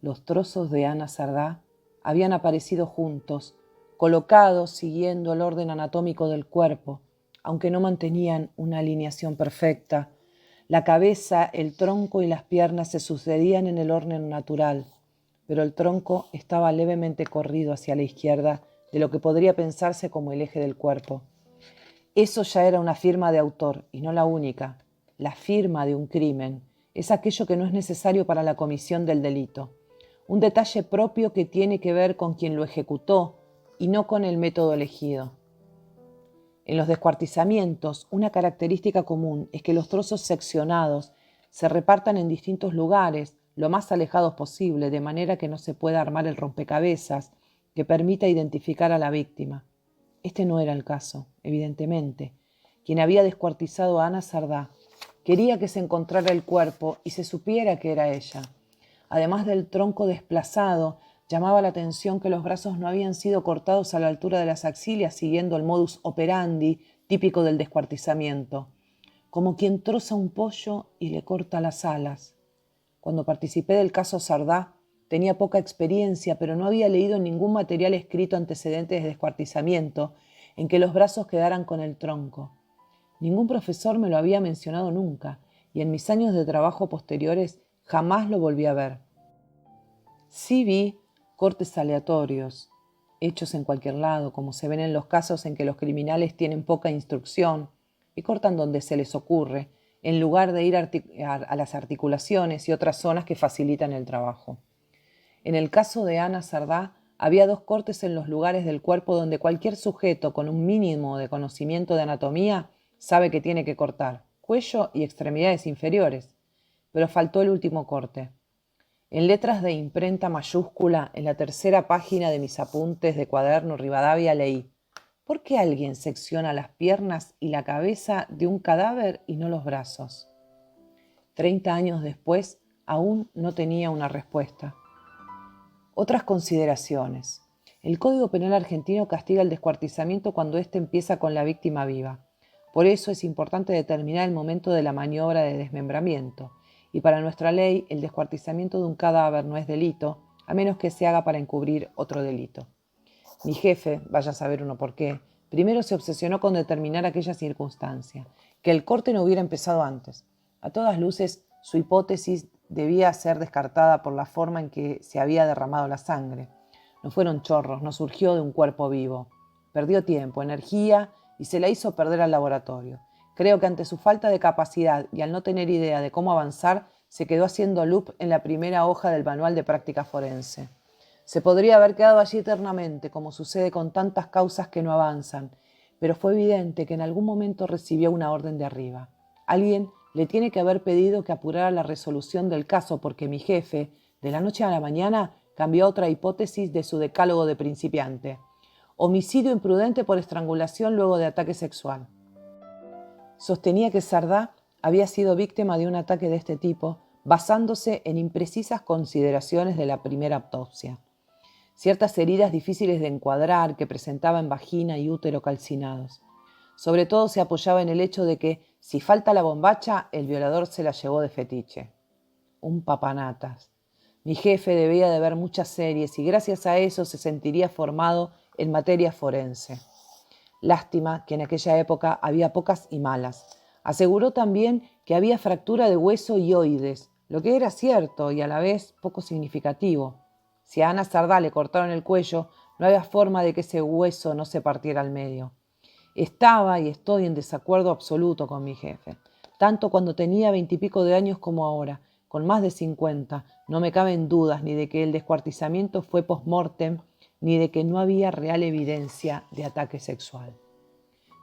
Los trozos de Ana Sardá habían aparecido juntos, colocados siguiendo el orden anatómico del cuerpo, aunque no mantenían una alineación perfecta. La cabeza, el tronco y las piernas se sucedían en el orden natural, pero el tronco estaba levemente corrido hacia la izquierda de lo que podría pensarse como el eje del cuerpo. Eso ya era una firma de autor, y no la única. La firma de un crimen es aquello que no es necesario para la comisión del delito. Un detalle propio que tiene que ver con quien lo ejecutó y no con el método elegido. En los descuartizamientos, una característica común es que los trozos seccionados se repartan en distintos lugares, lo más alejados posible, de manera que no se pueda armar el rompecabezas que permita identificar a la víctima. Este no era el caso, evidentemente. Quien había descuartizado a Ana Sardá quería que se encontrara el cuerpo y se supiera que era ella. Además del tronco desplazado, llamaba la atención que los brazos no habían sido cortados a la altura de las axilas siguiendo el modus operandi típico del descuartizamiento, como quien troza un pollo y le corta las alas. Cuando participé del caso Sardá, tenía poca experiencia, pero no había leído ningún material escrito antecedentes de descuartizamiento en que los brazos quedaran con el tronco. Ningún profesor me lo había mencionado nunca, y en mis años de trabajo posteriores jamás lo volví a ver. Sí vi cortes aleatorios, hechos en cualquier lado, como se ven en los casos en que los criminales tienen poca instrucción y cortan donde se les ocurre, en lugar de ir a las articulaciones y otras zonas que facilitan el trabajo. En el caso de Ana Sardá, había 2 cortes en los lugares del cuerpo donde cualquier sujeto con un mínimo de conocimiento de anatomía sabe que tiene que cortar, cuello y extremidades inferiores, pero faltó el último corte. En letras de imprenta mayúscula, en la tercera página de mis apuntes de cuaderno Rivadavia leí: ¿por qué alguien secciona las piernas y la cabeza de un cadáver y no los brazos? 30 años después, aún no tenía una respuesta. Otras consideraciones. El Código Penal argentino castiga el descuartizamiento cuando éste empieza con la víctima viva. Por eso es importante determinar el momento de la maniobra de desmembramiento. Y para nuestra ley, el descuartizamiento de un cadáver no es delito, a menos que se haga para encubrir otro delito. Mi jefe, vaya a saber uno por qué, primero se obsesionó con determinar aquella circunstancia, que el corte no hubiera empezado antes. A todas luces, su hipótesis debía ser descartada por la forma en que se había derramado la sangre. No fueron chorros, no surgió de un cuerpo vivo. Perdió tiempo, energía y se la hizo perder al laboratorio. Creo que ante su falta de capacidad y al no tener idea de cómo avanzar, se quedó haciendo loop en la primera hoja del manual de práctica forense. Se podría haber quedado allí eternamente, como sucede con tantas causas que no avanzan, pero fue evidente que en algún momento recibió una orden de arriba. Alguien le tiene que haber pedido que apurara la resolución del caso porque mi jefe, de la noche a la mañana, cambió otra hipótesis de su decálogo de principiante: homicidio imprudente por estrangulación luego de ataque sexual. Sostenía que Sardá había sido víctima de un ataque de este tipo, basándose en imprecisas consideraciones de la primera autopsia. Ciertas heridas difíciles de encuadrar que presentaba en vagina y útero calcinados. Sobre todo se apoyaba en el hecho de que, si falta la bombacha, el violador se la llevó de fetiche. Un papanatas. Mi jefe debía de ver muchas series y gracias a eso se sentiría formado en materia forense. Lástima que en aquella época había pocas y malas. Aseguró también que había fractura de hueso y oides, lo que era cierto y a la vez poco significativo. Si a Ana Sardá le cortaron el cuello, no había forma de que ese hueso no se partiera al medio. Estaba y estoy en desacuerdo absoluto con mi jefe, tanto cuando tenía 20 y pico de años como ahora, con más de 50. No me caben dudas ni de que el descuartizamiento fue post-mortem, ni de que no había real evidencia de ataque sexual.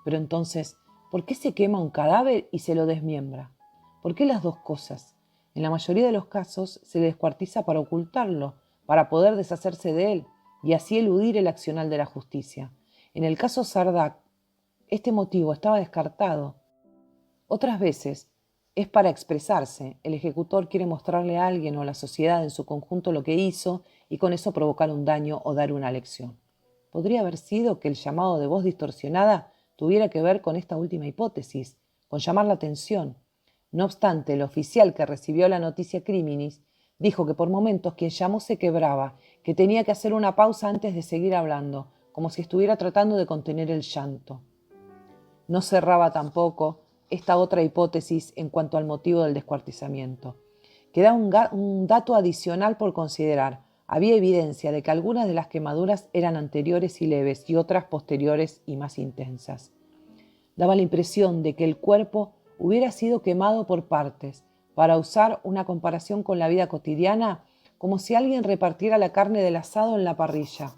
Pero entonces, ¿por qué se quema un cadáver y se lo desmiembra? ¿Por qué las dos cosas? En la mayoría de los casos se le descuartiza para ocultarlo, para poder deshacerse de él y así eludir el accionar de la justicia. En el caso Sardá, este motivo estaba descartado. Otras veces es para expresarse. El ejecutor quiere mostrarle a alguien o a la sociedad en su conjunto lo que hizo y con eso provocar un daño o dar una lección. Podría haber sido que el llamado de voz distorsionada tuviera que ver con esta última hipótesis, con llamar la atención. No obstante, el oficial que recibió la noticia criminis Dijo que por momentos quien llamó se quebraba, que tenía que hacer una pausa antes de seguir hablando, como si estuviera tratando de contener el llanto. No cerraba tampoco esta otra hipótesis en cuanto al motivo del descuartizamiento. Queda un dato adicional por considerar. Había evidencia de que algunas de las quemaduras eran anteriores y leves y otras posteriores y más intensas. Daba la impresión de que el cuerpo hubiera sido quemado por partes, para usar una comparación con la vida cotidiana, como si alguien repartiera la carne del asado en la parrilla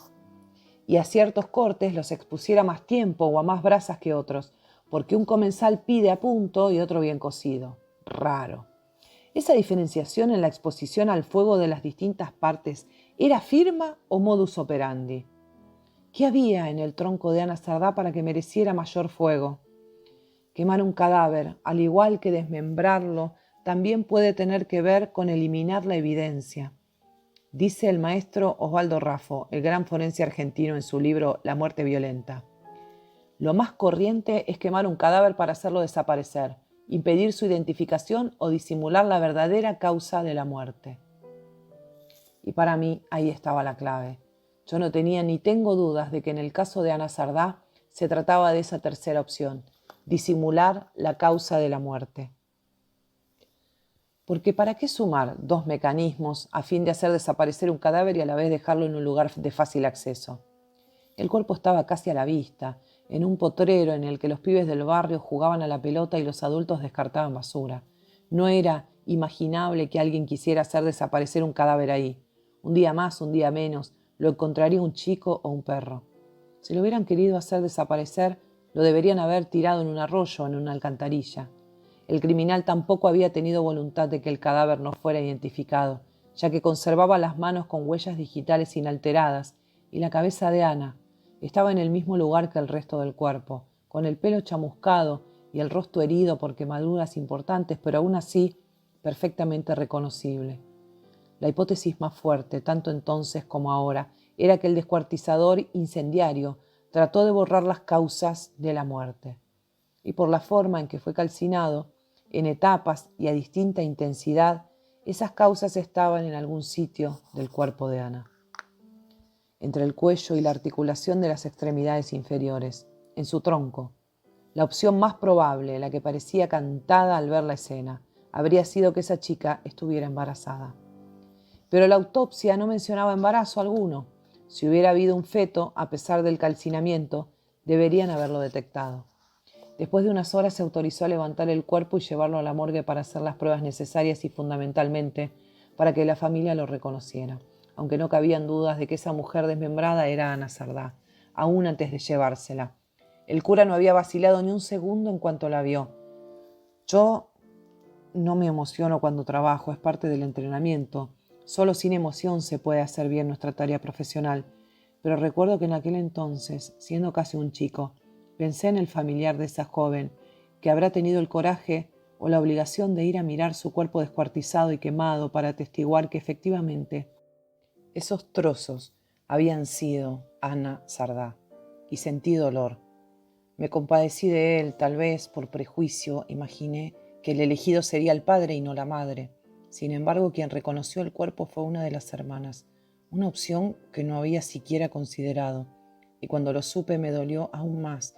y a ciertos cortes los expusiera más tiempo o a más brasas que otros, porque un comensal pide a punto y otro bien cocido. Raro. ¿Esa diferenciación en la exposición al fuego de las distintas partes era firma o modus operandi? ¿Qué había en el tronco de Ana Sardá para que mereciera mayor fuego? Quemar un cadáver, al igual que desmembrarlo, también puede tener que ver con eliminar la evidencia. Dice el maestro Osvaldo Raffo, el gran forense argentino, en su libro La muerte violenta. Lo más corriente es quemar un cadáver para hacerlo desaparecer, impedir su identificación o disimular la verdadera causa de la muerte. Y para mí ahí estaba la clave. Yo no tenía ni tengo dudas de que en el caso de Ana Sardá se trataba de esa tercera opción, disimular la causa de la muerte. Porque ¿para qué sumar dos mecanismos a fin de hacer desaparecer un cadáver y a la vez dejarlo en un lugar de fácil acceso? El cuerpo estaba casi a la vista, en un potrero en el que los pibes del barrio jugaban a la pelota y los adultos descartaban basura. No era imaginable que alguien quisiera hacer desaparecer un cadáver ahí. Un día más, un día menos, lo encontraría un chico o un perro. Si lo hubieran querido hacer desaparecer, lo deberían haber tirado en un arroyo o en una alcantarilla. El criminal tampoco había tenido voluntad de que el cadáver no fuera identificado, ya que conservaba las manos con huellas digitales inalteradas y la cabeza de Ana estaba en el mismo lugar que el resto del cuerpo, con el pelo chamuscado y el rostro herido por quemaduras importantes, pero aún así perfectamente reconocible. La hipótesis más fuerte, tanto entonces como ahora, era que el descuartizador incendiario trató de borrar las causas de la muerte. Y por la forma en que fue calcinado, en etapas y a distinta intensidad, esas causas estaban en algún sitio del cuerpo de Ana. Entre el cuello y la articulación de las extremidades inferiores, en su tronco. La opción más probable, la que parecía cantada al ver la escena, habría sido que esa chica estuviera embarazada. Pero la autopsia no mencionaba embarazo alguno. Si hubiera habido un feto, a pesar del calcinamiento, deberían haberlo detectado. Después de unas horas se autorizó a levantar el cuerpo y llevarlo a la morgue para hacer las pruebas necesarias y fundamentalmente para que la familia lo reconociera, aunque no cabían dudas de que esa mujer desmembrada era Ana Sardá, aún antes de llevársela. El cura no había vacilado ni un segundo en cuanto la vio. Yo no me emociono cuando trabajo, es parte del entrenamiento. Solo sin emoción se puede hacer bien nuestra tarea profesional. Pero recuerdo que en aquel entonces, siendo casi un chico, pensé en el familiar de esa joven, que habrá tenido el coraje o la obligación de ir a mirar su cuerpo descuartizado y quemado para atestiguar que efectivamente esos trozos habían sido Ana Sardá. Y sentí dolor. Me compadecí de él, tal vez por prejuicio, imaginé que el elegido sería el padre y no la madre. Sin embargo, quien reconoció el cuerpo fue una de las hermanas, una opción que no había siquiera considerado. Y cuando lo supe me dolió aún más.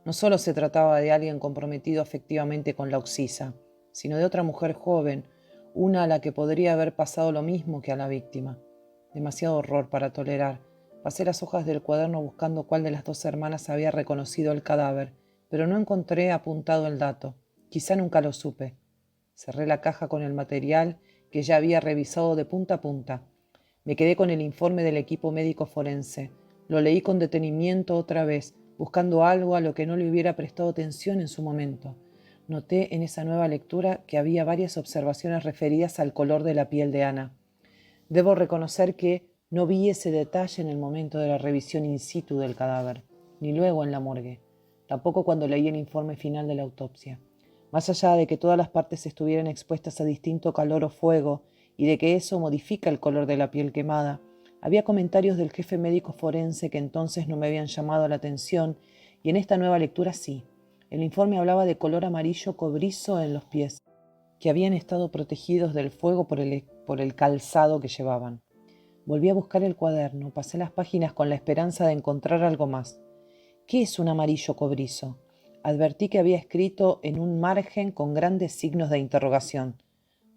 No solo se trataba de alguien comprometido afectivamente con la occisa, sino de otra mujer joven, una a la que podría haber pasado lo mismo que a la víctima. Demasiado horror para tolerar. Pasé las hojas del cuaderno buscando cuál de las dos hermanas había reconocido el cadáver, pero no encontré apuntado el dato. Quizá nunca lo supe. Cerré la caja con el material que ya había revisado de punta a punta. Me quedé con el informe del equipo médico forense. Lo leí con detenimiento otra vez, buscando algo a lo que no le hubiera prestado atención en su momento. Noté en esa nueva lectura que había varias observaciones referidas al color de la piel de Ana. Debo reconocer que no vi ese detalle en el momento de la revisión in situ del cadáver, ni luego en la morgue, tampoco cuando leí el informe final de la autopsia. Más allá de que todas las partes estuvieran expuestas a distinto calor o fuego y de que eso modifica el color de la piel quemada, había comentarios del jefe médico forense que entonces no me habían llamado la atención y en esta nueva lectura sí. El informe hablaba de color amarillo cobrizo en los pies, que habían estado protegidos del fuego por el por el calzado que llevaban. Volví a buscar el cuaderno, pasé las páginas con la esperanza de encontrar algo más. ¿Qué es un amarillo cobrizo? Advertí que había escrito en un margen con grandes signos de interrogación.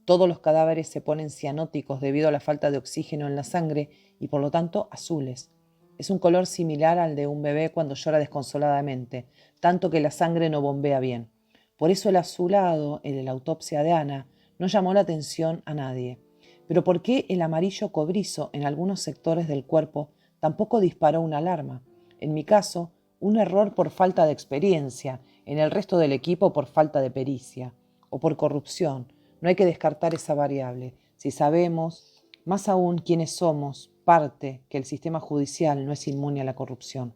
Todos los cadáveres se ponen cianóticos debido a la falta de oxígeno en la sangre y por lo tanto azules. Es un color similar al de un bebé cuando llora desconsoladamente, tanto que la sangre no bombea bien. Por eso el azulado, el de la autopsia de Ana, no llamó la atención a nadie. Pero ¿por qué el amarillo cobrizo en algunos sectores del cuerpo tampoco disparó una alarma? En mi caso, un error por falta de experiencia, en el resto del equipo por falta de pericia o por corrupción. No hay que descartar esa variable. Si sabemos, más aún quiénes somos, parte que el sistema judicial no es inmune a la corrupción.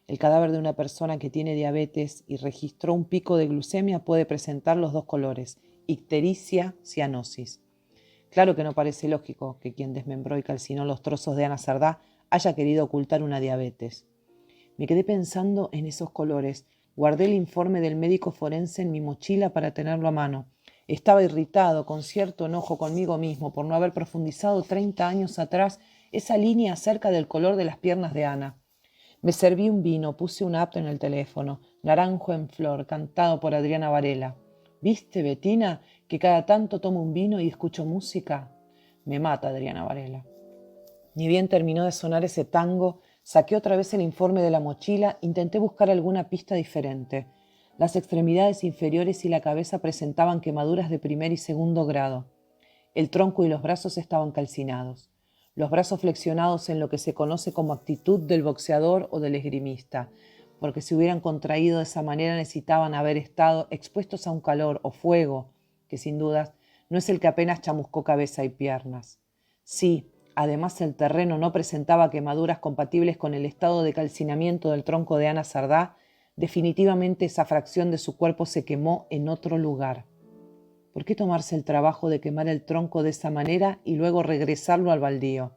El cadáver de una persona que tiene diabetes y registró un pico de glucemia puede presentar los dos colores, ictericia, cianosis. Claro que no parece lógico que quien desmembró y calcinó los trozos de Ana Sardá haya querido ocultar una diabetes. Me quedé pensando en esos colores. Guardé el informe del médico forense en mi mochila para tenerlo a mano. Estaba irritado, con cierto enojo conmigo mismo por no haber profundizado 30 años atrás esa línea acerca del color de las piernas de Ana. Me serví un vino, puse un apto en el teléfono, Naranjo en Flor, cantado por Adriana Varela. ¿Viste, Betina, que cada tanto tomo un vino y escucho música? Me mata Adriana Varela. Ni bien terminó de sonar ese tango, saqué otra vez el informe de la mochila, intenté buscar alguna pista diferente. Las extremidades inferiores y la cabeza presentaban quemaduras de primer y segundo grado. El tronco y los brazos estaban calcinados. Los brazos flexionados en lo que se conoce como actitud del boxeador o del esgrimista, porque si hubieran contraído de esa manera necesitaban haber estado expuestos a un calor o fuego, que sin dudas no es el que apenas chamuscó cabeza y piernas. Sí, además el terreno no presentaba quemaduras compatibles con el estado de calcinamiento del tronco de Ana Sardá, definitivamente esa fracción de su cuerpo se quemó en otro lugar. ¿Por qué tomarse el trabajo de quemar el tronco de esa manera y luego regresarlo al baldío?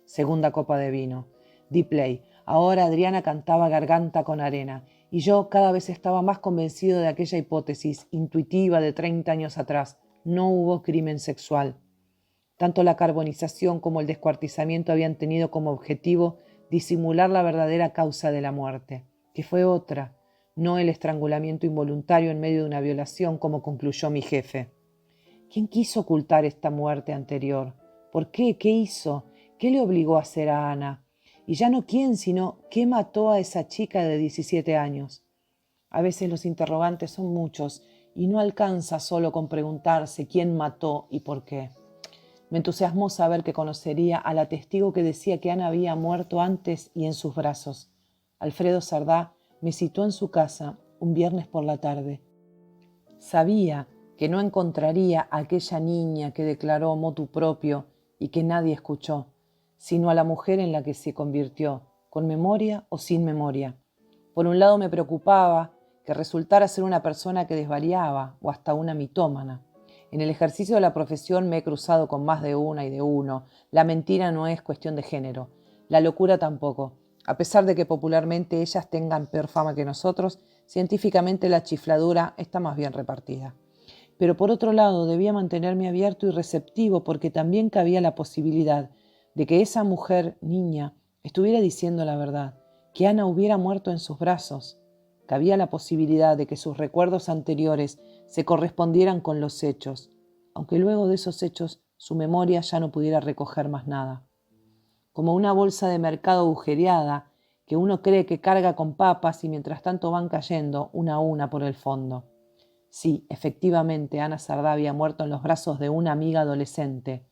Segunda copa de vino. Di play. Ahora Adriana cantaba Garganta con arena y yo cada vez estaba más convencido de aquella hipótesis intuitiva de 30 años atrás. No hubo crimen sexual. Tanto la carbonización como el descuartizamiento habían tenido como objetivo disimular la verdadera causa de la muerte, que fue otra, no el estrangulamiento involuntario en medio de una violación, como concluyó mi jefe. ¿Quién quiso ocultar esta muerte anterior? ¿Por qué? ¿Qué hizo? ¿Qué le obligó a hacer a Ana? Y ya no quién, sino qué mató a esa chica de 17 años. A veces los interrogantes son muchos y no alcanza solo con preguntarse quién mató y por qué. Me entusiasmó saber que conocería a la testigo que decía que Ana había muerto antes y en sus brazos. Alfredo Sardá me citó en su casa un viernes por la tarde. Sabía que no encontraría a aquella niña que declaró motu propio y que nadie escuchó, sino a la mujer en la que se convirtió, con memoria o sin memoria. Por un lado me preocupaba que resultara ser una persona que desvariaba o hasta una mitómana. En el ejercicio de la profesión me he cruzado con más de una y de uno. La mentira no es cuestión de género, la locura tampoco. A pesar de que popularmente ellas tengan peor fama que nosotros, científicamente la chifladura está más bien repartida. Pero por otro lado debía mantenerme abierto y receptivo porque también cabía la posibilidad de que esa mujer, niña, estuviera diciendo la verdad, que Ana hubiera muerto en sus brazos. Cabía la posibilidad de que sus recuerdos anteriores se correspondieran con los hechos, aunque luego de esos hechos su memoria ya no pudiera recoger más nada. Como una bolsa de mercado agujereada que uno cree que carga con papas y mientras tanto van cayendo una a una por el fondo. Sí, efectivamente, Ana Sardá había muerto en los brazos de una amiga adolescente.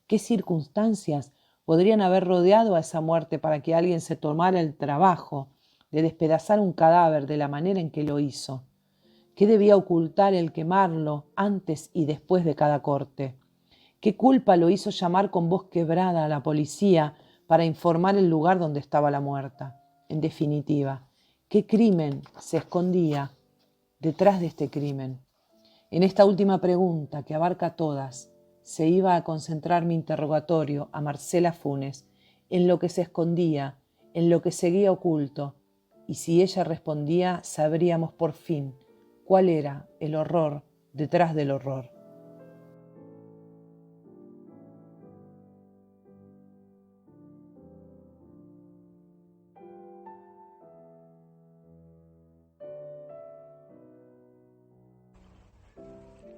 ¿Qué circunstancias podrían haber rodeado a esa muerte para que alguien se tomara el trabajo de despedazar un cadáver de la manera en que lo hizo? ¿Qué debía ocultar el quemarlo antes y después de cada corte? ¿Qué culpa lo hizo llamar con voz quebrada a la policía para informar el lugar donde estaba la muerta? En definitiva, ¿qué crimen se escondía detrás de este crimen? En esta última pregunta, que abarca todas, se iba a concentrar mi interrogatorio a Marcela Funes, en lo que se escondía, en lo que seguía oculto, y si ella respondía, sabríamos por fin cuál era el horror detrás del horror.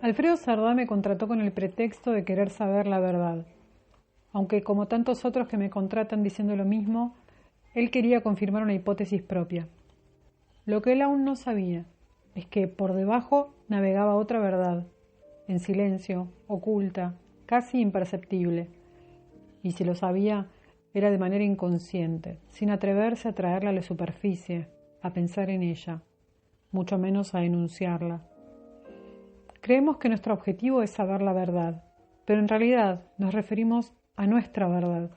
Alfredo Sardá me contrató con el pretexto de querer saber la verdad. Aunque, como tantos otros que me contratan diciendo lo mismo, él quería confirmar una hipótesis propia. Lo que él aún no sabía es que por debajo navegaba otra verdad, en silencio, oculta, casi imperceptible. Y si lo sabía, era de manera inconsciente, sin atreverse a traerla a la superficie, a pensar en ella, mucho menos a enunciarla. Creemos que nuestro objetivo es saber la verdad, pero en realidad nos referimos a nuestra verdad.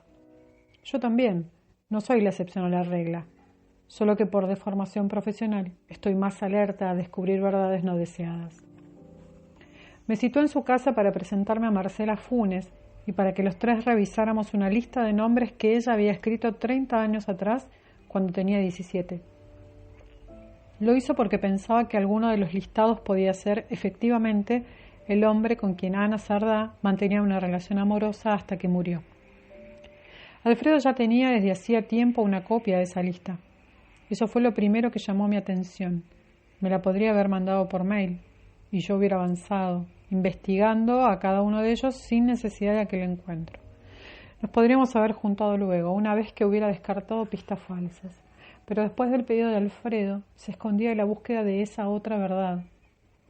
Yo también, no soy la excepción a la regla, solo que por deformación profesional estoy más alerta a descubrir verdades no deseadas. Me citó en su casa para presentarme a Marcela Funes y para que los tres revisáramos una lista de nombres que ella había escrito 30 años atrás, cuando tenía 17. Lo hizo porque pensaba que alguno de los listados podía ser, efectivamente, el hombre con quien Ana Sardá mantenía una relación amorosa hasta que murió. Alfredo ya tenía desde hacía tiempo una copia de esa lista. Eso fue lo primero que llamó mi atención. Me la podría haber mandado por mail, y yo hubiera avanzado, investigando a cada uno de ellos sin necesidad de aquel encuentro. Nos podríamos haber juntado luego, una vez que hubiera descartado pistas falsas. Pero después del pedido de Alfredo, se escondía la búsqueda de esa otra verdad,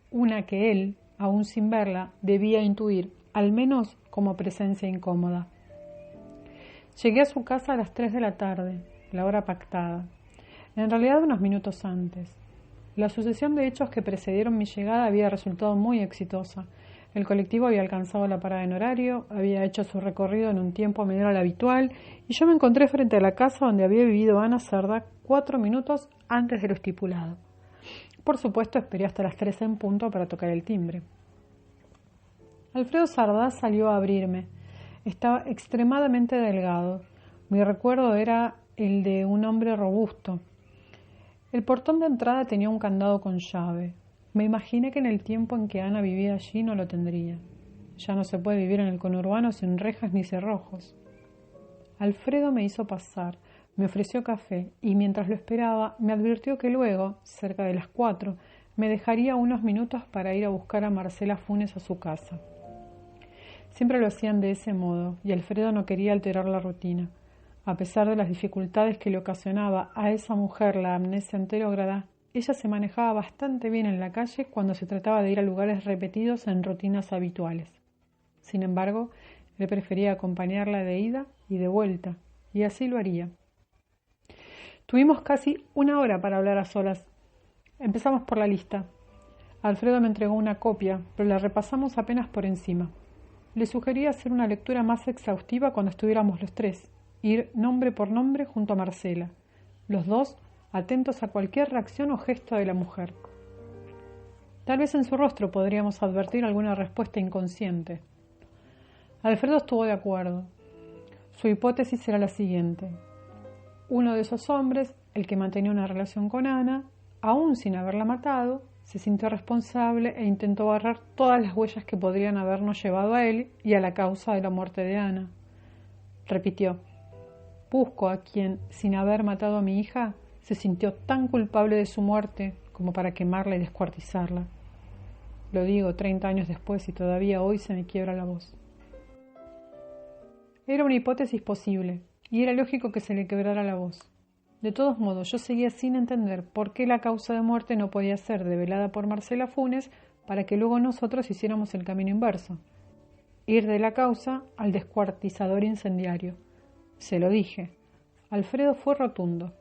una que él, aún sin verla, debía intuir, al menos como presencia incómoda. Llegué a su casa a las 3 de la tarde, la hora pactada, en realidad unos minutos antes. La sucesión de hechos que precedieron mi llegada había resultado muy exitosa. El colectivo había alcanzado la parada en horario, había hecho su recorrido en un tiempo menor al habitual, y yo me encontré frente a la casa donde había vivido Ana Sardá 4 minutos antes de lo estipulado. Por supuesto, esperé hasta las 3 en punto para tocar el timbre. Alfredo Sardá salió a abrirme. Estaba extremadamente delgado. Mi recuerdo era el de un hombre robusto. El portón de entrada tenía un candado con llave. Me imaginé que en el tiempo en que Ana vivía allí no lo tendría. Ya no se puede vivir en el conurbano sin rejas ni cerrojos. Alfredo me hizo pasar, me ofreció café y mientras lo esperaba me advirtió que luego, cerca de las 4, me dejaría unos minutos para ir a buscar a Marcela Funes a su casa. Siempre lo hacían de ese modo y Alfredo no quería alterar la rutina. A pesar de las dificultades que le ocasionaba a esa mujer la amnesia anterógrada, ella se manejaba bastante bien en la calle cuando se trataba de ir a lugares repetidos en rutinas habituales. Sin embargo, él prefería acompañarla de ida y de vuelta, y así lo haría. Tuvimos casi 1 hora para hablar a solas. Empezamos por la lista. Alfredo me entregó una copia, pero la repasamos apenas por encima. Le sugerí hacer una lectura más exhaustiva cuando estuviéramos los tres, ir nombre por nombre junto a Marcela, los dos atentos a cualquier reacción o gesto de la mujer. Tal vez en su rostro podríamos advertir alguna respuesta inconsciente. Alfredo estuvo de acuerdo. Su hipótesis era la siguiente. Uno de esos hombres, el que mantenía una relación con Ana, aún sin haberla matado, se sintió responsable e intentó borrar todas las huellas que podrían habernos llevado a él y a la causa de la muerte de Ana. Repitió. Busco a quien, sin haber matado a mi hija, se sintió tan culpable de su muerte como para quemarla y descuartizarla. Lo digo 30 años después y todavía hoy se me quiebra la voz. Era una hipótesis posible, y era lógico que se le quebrara la voz. De todos modos, yo seguía sin entender por qué la causa de muerte no podía ser develada por Marcela Funes para que luego nosotros hiciéramos el camino inverso. Ir de la causa al descuartizador incendiario. Se lo dije. Alfredo fue rotundo.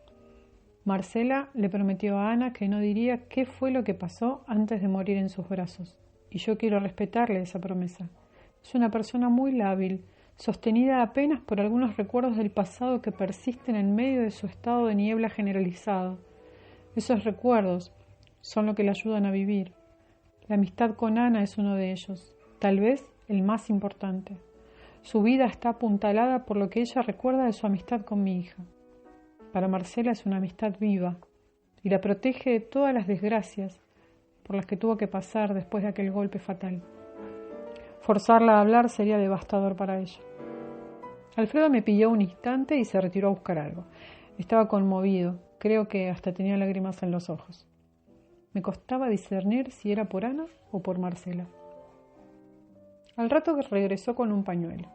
Marcela le prometió a Ana que no diría qué fue lo que pasó antes de morir en sus brazos, y yo quiero respetarle esa promesa. Es una persona muy lábil, sostenida apenas por algunos recuerdos del pasado que persisten en medio de su estado de niebla generalizado. Esos recuerdos son lo que le ayudan a vivir. La amistad con Ana es uno de ellos, tal vez el más importante. Su vida está apuntalada por lo que ella recuerda de su amistad con mi hija. Para Marcela es una amistad viva y la protege de todas las desgracias por las que tuvo que pasar después de aquel golpe fatal. Forzarla a hablar sería devastador para ella. Alfredo me pilló un instante y se retiró a buscar algo. Estaba conmovido, creo que hasta tenía lágrimas en los ojos. Me costaba discernir si era por Ana o por Marcela. Al rato regresó con un pañuelo.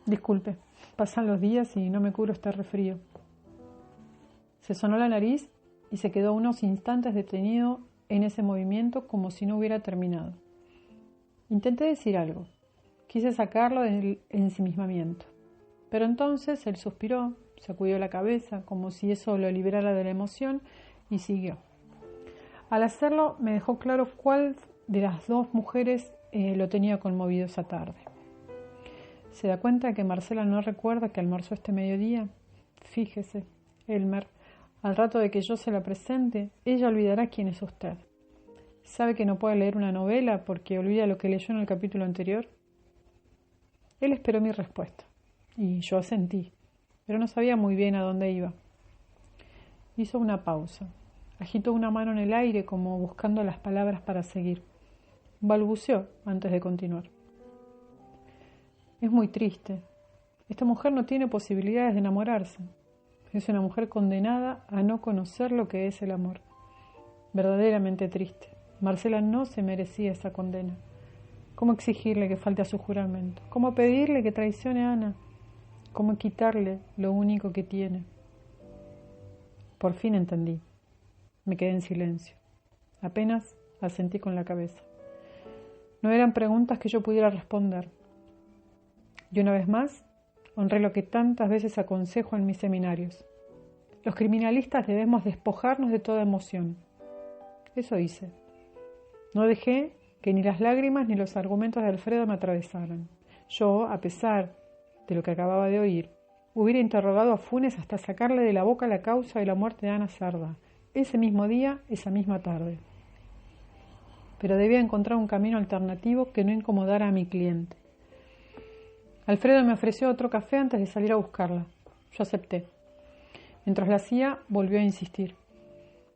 Disculpe, pasan los días y no me curo este resfrío. Se sonó la nariz y se quedó unos instantes detenido en ese movimiento como si no hubiera terminado. Intenté decir algo. Quise sacarlo del ensimismamiento. Pero entonces él suspiró, sacudió la cabeza como si eso lo liberara de la emoción y siguió. Al hacerlo me dejó claro cuál de las dos mujeres lo tenía conmovido esa tarde. ¿Se da cuenta de que Marcela no recuerda que almorzó este mediodía? Fíjese, Elmer, al rato de que yo se la presente, ella olvidará quién es usted. ¿Sabe que no puede leer una novela porque olvida lo que leyó en el capítulo anterior? Él esperó mi respuesta, y yo asentí, pero no sabía muy bien a dónde iba. Hizo una pausa, agitó una mano en el aire como buscando las palabras para seguir. Balbuceó antes de continuar. Es muy triste. Esta mujer no tiene posibilidades de enamorarse. Es una mujer condenada a no conocer lo que es el amor. Verdaderamente triste. Marcela no se merecía esa condena. ¿Cómo exigirle que falte a su juramento? ¿Cómo pedirle que traicione a Ana? ¿Cómo quitarle lo único que tiene? Por fin entendí. Me quedé en silencio. Apenas asentí con la cabeza. No eran preguntas que yo pudiera responder. Y una vez más, honré lo que tantas veces aconsejo en mis seminarios. Los criminalistas debemos despojarnos de toda emoción. Eso hice. No dejé que ni las lágrimas ni los argumentos de Alfredo me atravesaran. Yo, a pesar de lo que acababa de oír, hubiera interrogado a Funes hasta sacarle de la boca la causa de la muerte de Ana Cerda, ese mismo día, esa misma tarde. Pero debía encontrar un camino alternativo que no incomodara a mi cliente. Alfredo me ofreció otro café antes de salir a buscarla. Yo acepté. Mientras la hacía, volvió a insistir.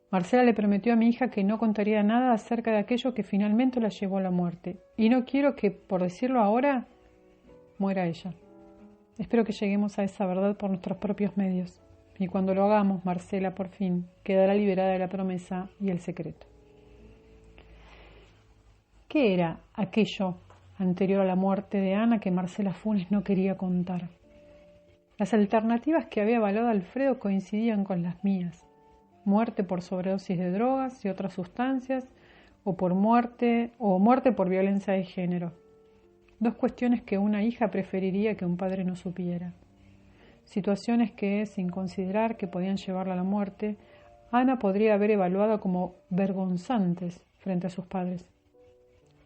Marcela le prometió a mi hija que no contaría nada acerca de aquello que finalmente la llevó a la muerte. Y no quiero que, por decirlo ahora, muera ella. Espero que lleguemos a esa verdad por nuestros propios medios. Y cuando lo hagamos, Marcela, por fin, quedará liberada de la promesa y el secreto. ¿Qué era aquello anterior a la muerte de Ana que Marcela Funes no quería contar? Las alternativas que había avalado Alfredo coincidían con las mías. Muerte por sobredosis de drogas y otras sustancias, o muerte por violencia de género. Dos cuestiones que una hija preferiría que un padre no supiera. Situaciones que, sin considerar que podían llevarla a la muerte, Ana podría haber evaluado como vergonzantes frente a sus padres.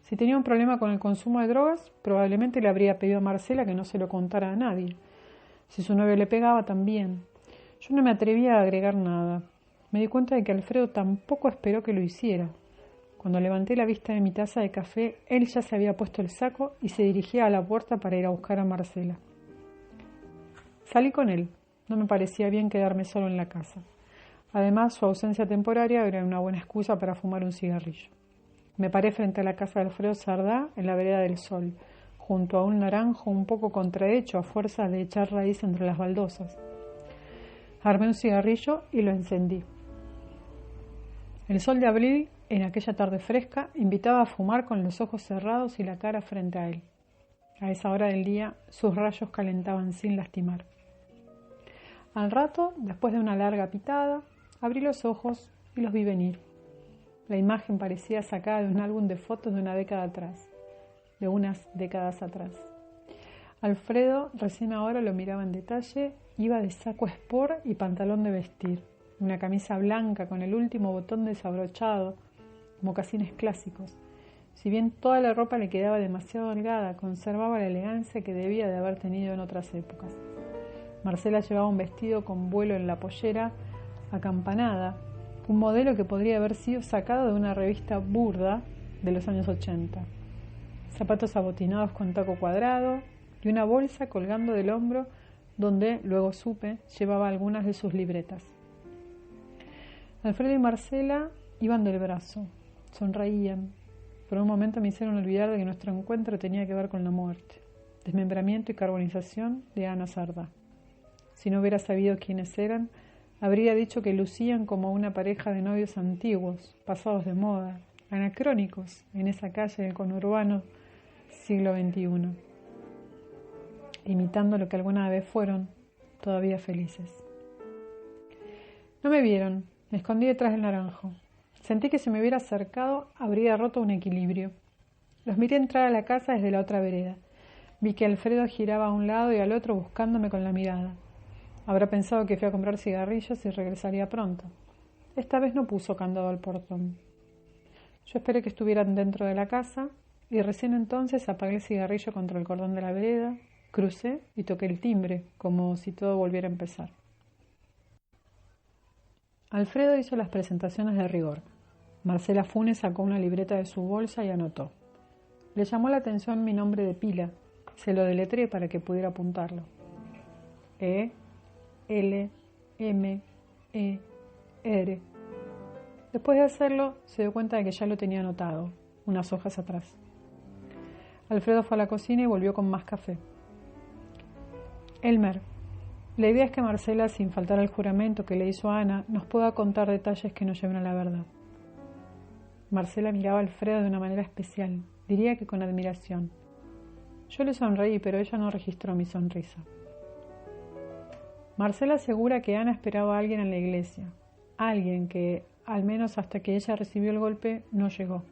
Si tenía un problema con el consumo de drogas, probablemente le habría pedido a Marcela que no se lo contara a nadie. Si su novio le pegaba, también. Yo no me atrevía a agregar nada. Me di cuenta de que Alfredo tampoco esperó que lo hiciera. Cuando levanté la vista de mi taza de café, él ya se había puesto el saco y se dirigía a la puerta para ir a buscar a Marcela. Salí con él. No me parecía bien quedarme solo en la casa. Además, su ausencia temporaria era una buena excusa para fumar un cigarrillo. Me paré frente a la casa de Alfredo Sardá, en la vereda del Sol, junto a un naranjo un poco contrahecho a fuerza de echar raíz entre las baldosas. Armé un cigarrillo y lo encendí. El sol de abril, en aquella tarde fresca, invitaba a fumar con los ojos cerrados y la cara frente a él. A esa hora del día, sus rayos calentaban sin lastimar. Al rato, después de una larga pitada, abrí los ojos y los vi venir. La imagen parecía sacada de un álbum de fotos de unas décadas atrás. Alfredo, recién ahora lo miraba en detalle, iba de saco sport y pantalón de vestir, una camisa blanca con el último botón desabrochado, mocasines clásicos. Si bien toda la ropa le quedaba demasiado holgada, conservaba la elegancia que debía de haber tenido en otras épocas. Marcela llevaba un vestido con vuelo en la pollera, acampanada, un modelo que podría haber sido sacado de una revista burda de los años 80. Zapatos abotinados con taco cuadrado y una bolsa colgando del hombro donde, luego supe, llevaba algunas de sus libretas. Alfredo y Marcela iban del brazo, sonreían. Por un momento me hicieron olvidar de que nuestro encuentro tenía que ver con la muerte, desmembramiento y carbonización de Ana Cerda. Si no hubiera sabido quiénes eran, habría dicho que lucían como una pareja de novios antiguos, pasados de moda, anacrónicos en esa calle del conurbano siglo XXI, imitando lo que alguna vez fueron, todavía felices. No me vieron, me escondí detrás del naranjo. Sentí que si me hubiera acercado, habría roto un equilibrio. Los miré entrar a la casa desde la otra vereda. Vi que Alfredo giraba a un lado y al otro buscándome con la mirada. Habrá pensado que fui a comprar cigarrillos y regresaría pronto. Esta vez no puso candado al portón. Yo esperé que estuvieran dentro de la casa y recién entonces apagué el cigarrillo contra el cordón de la vereda, crucé y toqué el timbre, como si todo volviera a empezar. Alfredo hizo las presentaciones de rigor. Marcela Funes sacó una libreta de su bolsa y anotó. Le llamó la atención mi nombre de pila. Se lo deletré para que pudiera apuntarlo. E, L, M, E, R. Después de hacerlo, se dio cuenta de que ya lo tenía anotado, unas hojas atrás. Alfredo fue a la cocina y volvió con más café. Elmer, la idea es que Marcela, sin faltar al juramento que le hizo a Ana, nos pueda contar detalles que nos lleven a la verdad. Marcela miraba a Alfredo de una manera especial, diría que con admiración. Yo le sonreí, pero ella no registró mi sonrisa. Marcela asegura que Ana esperaba a alguien en la iglesia, alguien que, al menos hasta que ella recibió el golpe, no llegó.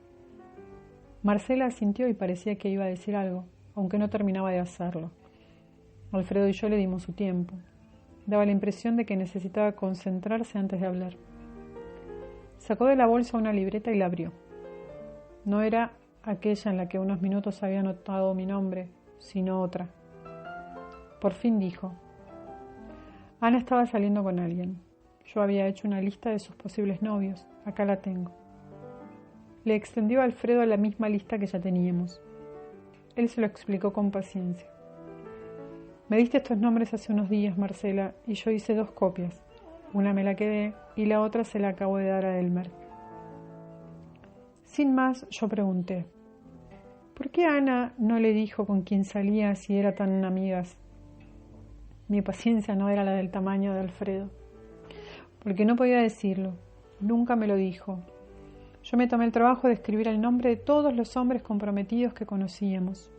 Marcela asintió y parecía que iba a decir algo, aunque no terminaba de hacerlo. Alfredo y yo le dimos su tiempo. Daba la impresión de que necesitaba concentrarse antes de hablar. Sacó de la bolsa una libreta y la abrió. No era aquella en la que unos minutos había anotado mi nombre, sino otra. Por fin dijo: Ana estaba saliendo con alguien. Yo había hecho una lista de sus posibles novios. Acá la tengo. Le extendió a Alfredo la misma lista que ya teníamos. Él se lo explicó con paciencia. Me diste estos nombres hace unos días, Marcela, y yo hice 2 copias. Una me la quedé y la otra se la acabo de dar a Elmer. Sin más, yo pregunté: ¿por qué Ana no le dijo con quién salía si eran tan amigas? Mi paciencia no era la del tamaño de Alfredo. Porque no podía decirlo. Nunca me lo dijo. Yo me tomé el trabajo de escribir el nombre de todos los hombres comprometidos que conocíamos.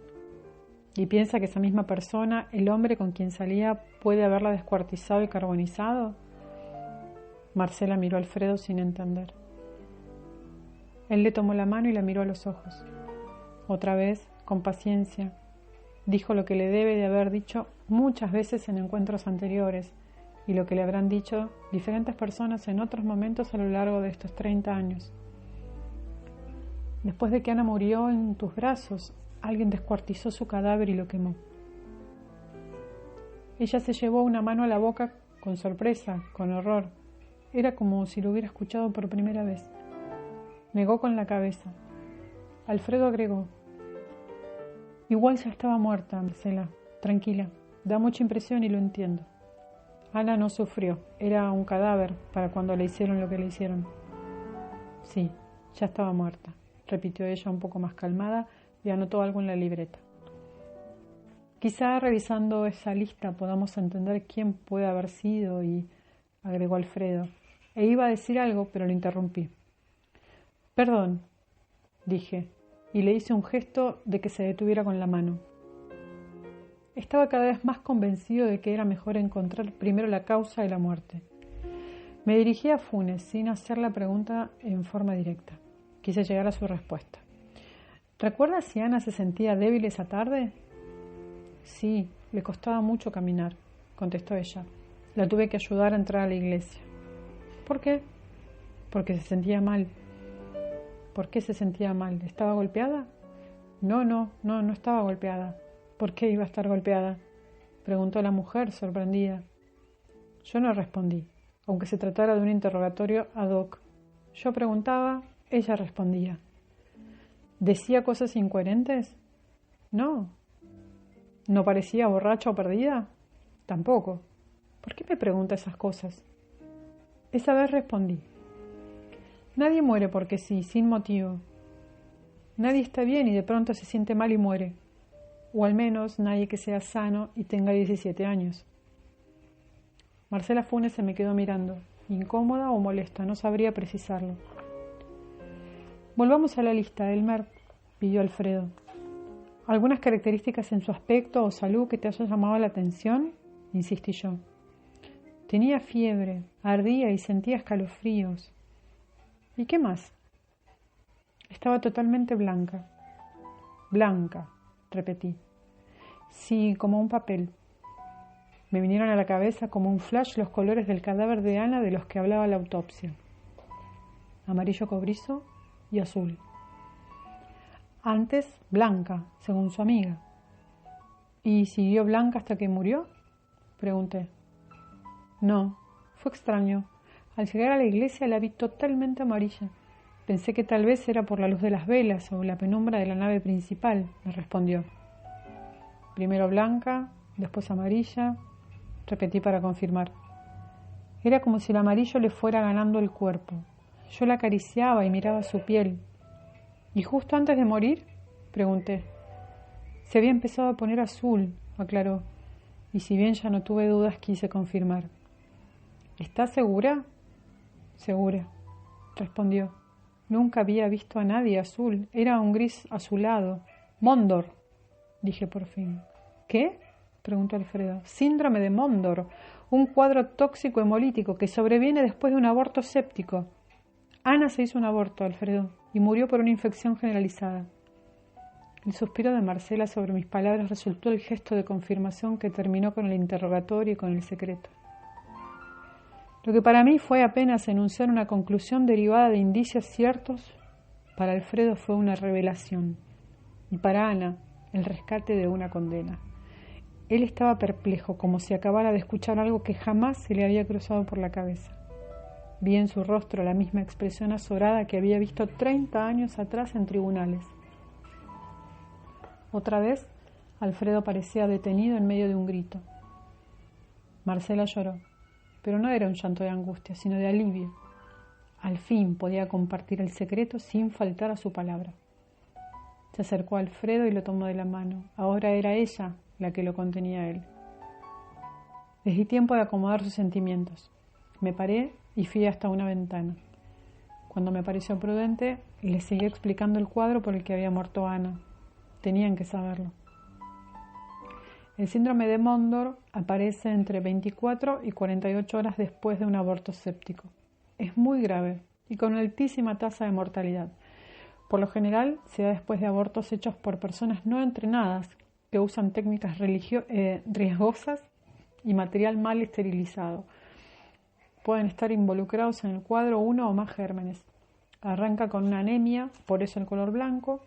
¿Y piensa que esa misma persona, el hombre con quien salía, puede haberla descuartizado y carbonizado? Marcela miró a Alfredo sin entender. Él le tomó la mano y la miró a los ojos. Otra vez, con paciencia, dijo lo que le debe de haber dicho muchas veces en encuentros anteriores y lo que le habrán dicho diferentes personas en otros momentos a lo largo de estos 30 años. Después de que Ana murió en tus brazos, alguien descuartizó su cadáver y lo quemó. Ella se llevó una mano a la boca con sorpresa, con horror. Era como si lo hubiera escuchado por primera vez. Negó con la cabeza. Alfredo agregó: igual ya estaba muerta, Marcela. Tranquila. Da mucha impresión y lo entiendo. Ana no sufrió. Era un cadáver para cuando le hicieron lo que le hicieron. Sí, ya estaba muerta, repitió ella un poco más calmada y anotó algo en la libreta. Quizá revisando esa lista podamos entender quién puede haber sido y agregó Alfredo. E iba a decir algo, pero lo interrumpí. Perdón, dije, y le hice un gesto de que se detuviera con la mano. Estaba cada vez más convencido de que era mejor encontrar primero la causa de la muerte. Me dirigí a Funes sin hacer la pregunta en forma directa. Quise llegar a su respuesta. ¿Recuerdas si Ana se sentía débil esa tarde? Sí, le costaba mucho caminar, contestó ella. La tuve que ayudar a entrar a la iglesia. ¿Por qué? Porque se sentía mal. ¿Por qué se sentía mal? ¿Estaba golpeada? No estaba golpeada. ¿Por qué iba a estar golpeada? Preguntó la mujer, sorprendida. Yo no respondí, aunque se tratara de un interrogatorio ad hoc. Yo preguntaba, ella respondía. ¿Decía cosas incoherentes? No. ¿No parecía borracha o perdida? Tampoco. ¿Por qué me pregunta esas cosas? Esa vez respondí. Nadie muere porque sí, sin motivo. Nadie está bien y de pronto se siente mal y muere. O al menos nadie que sea sano y tenga 17 años. Marcela Funes se me quedó mirando, incómoda o molesta, no sabría precisarlo. Volvamos a la lista, Elmer, pidió Alfredo. ¿Algunas características en su aspecto o salud que te hayan llamado la atención? Insistí yo. Tenía fiebre, ardía y sentía escalofríos. ¿Y qué más? Estaba totalmente blanca. Blanca, repetí. Sí, como un papel. Me vinieron a la cabeza como un flash los colores del cadáver de Ana de los que hablaba la autopsia. Amarillo cobrizo y azul. Antes, blanca, según su amiga. ¿Y siguió blanca hasta que murió? Pregunté. No, fue extraño. Al llegar a la iglesia la vi totalmente amarilla. Pensé que tal vez era por la luz de las velas o la penumbra de la nave principal, me respondió. Primero blanca, después amarilla, repetí para confirmar. Era como si el amarillo le fuera ganando el cuerpo. Yo la acariciaba y miraba su piel. ¿Y justo antes de morir? Pregunté. Se había empezado a poner azul, aclaró, y si bien ya no tuve dudas, quise confirmar. ¿Estás segura? Segura, respondió. Nunca había visto a nadie azul, era un gris azulado. Mondor, dije por fin. ¿Qué? Preguntó Alfredo. Síndrome de Mondor, un cuadro tóxico hemolítico que sobreviene después de un aborto séptico. Ana se hizo un aborto, Alfredo, y murió por una infección generalizada. El suspiro de Marcela sobre mis palabras resultó el gesto de confirmación que terminó con el interrogatorio y con el secreto. Lo que para mí fue apenas enunciar una conclusión derivada de indicios ciertos, para Alfredo fue una revelación, y para Ana, el rescate de una condena. Él estaba perplejo, como si acabara de escuchar algo que jamás se le había cruzado por la cabeza. Vi en su rostro la misma expresión azorada que había visto 30 años atrás en tribunales. Otra vez, Alfredo parecía detenido en medio de un grito. Marcela lloró, pero no era un llanto de angustia, sino de alivio. Al fin podía compartir el secreto sin faltar a su palabra. Se acercó a Alfredo y lo tomó de la mano. Ahora era ella la que lo contenía a él. Les di tiempo de acomodar sus sentimientos. Me paré y fui hasta una ventana. Cuando me pareció prudente, les seguí explicando el cuadro por el que había muerto Ana. Tenían que saberlo. El síndrome de Mondor aparece entre 24 y 48 horas después de un aborto séptico. Es muy grave y con una altísima tasa de mortalidad. Por lo general, se da después de abortos hechos por personas no entrenadas que usan técnicas riesgosas y material mal esterilizado. Pueden estar involucrados en el cuadro uno o más gérmenes. Arranca con una anemia, por eso el color blanco,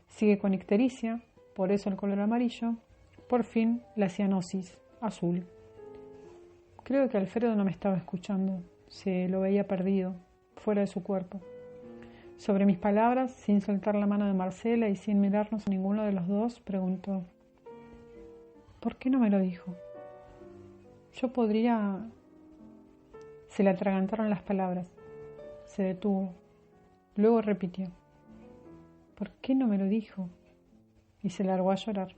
sigue con ictericia, por eso el color amarillo, por fin la cianosis, azul. Creo que Alfredo no me estaba escuchando, se lo veía perdido, fuera de su cuerpo. Sobre mis palabras, sin soltar la mano de Marcela y sin mirarnos a ninguno de los dos, preguntó: ¿por qué no me lo dijo? Yo podría... Se le atragantaron las palabras. Se detuvo. Luego repitió: ¿por qué no me lo dijo? Y se largó a llorar.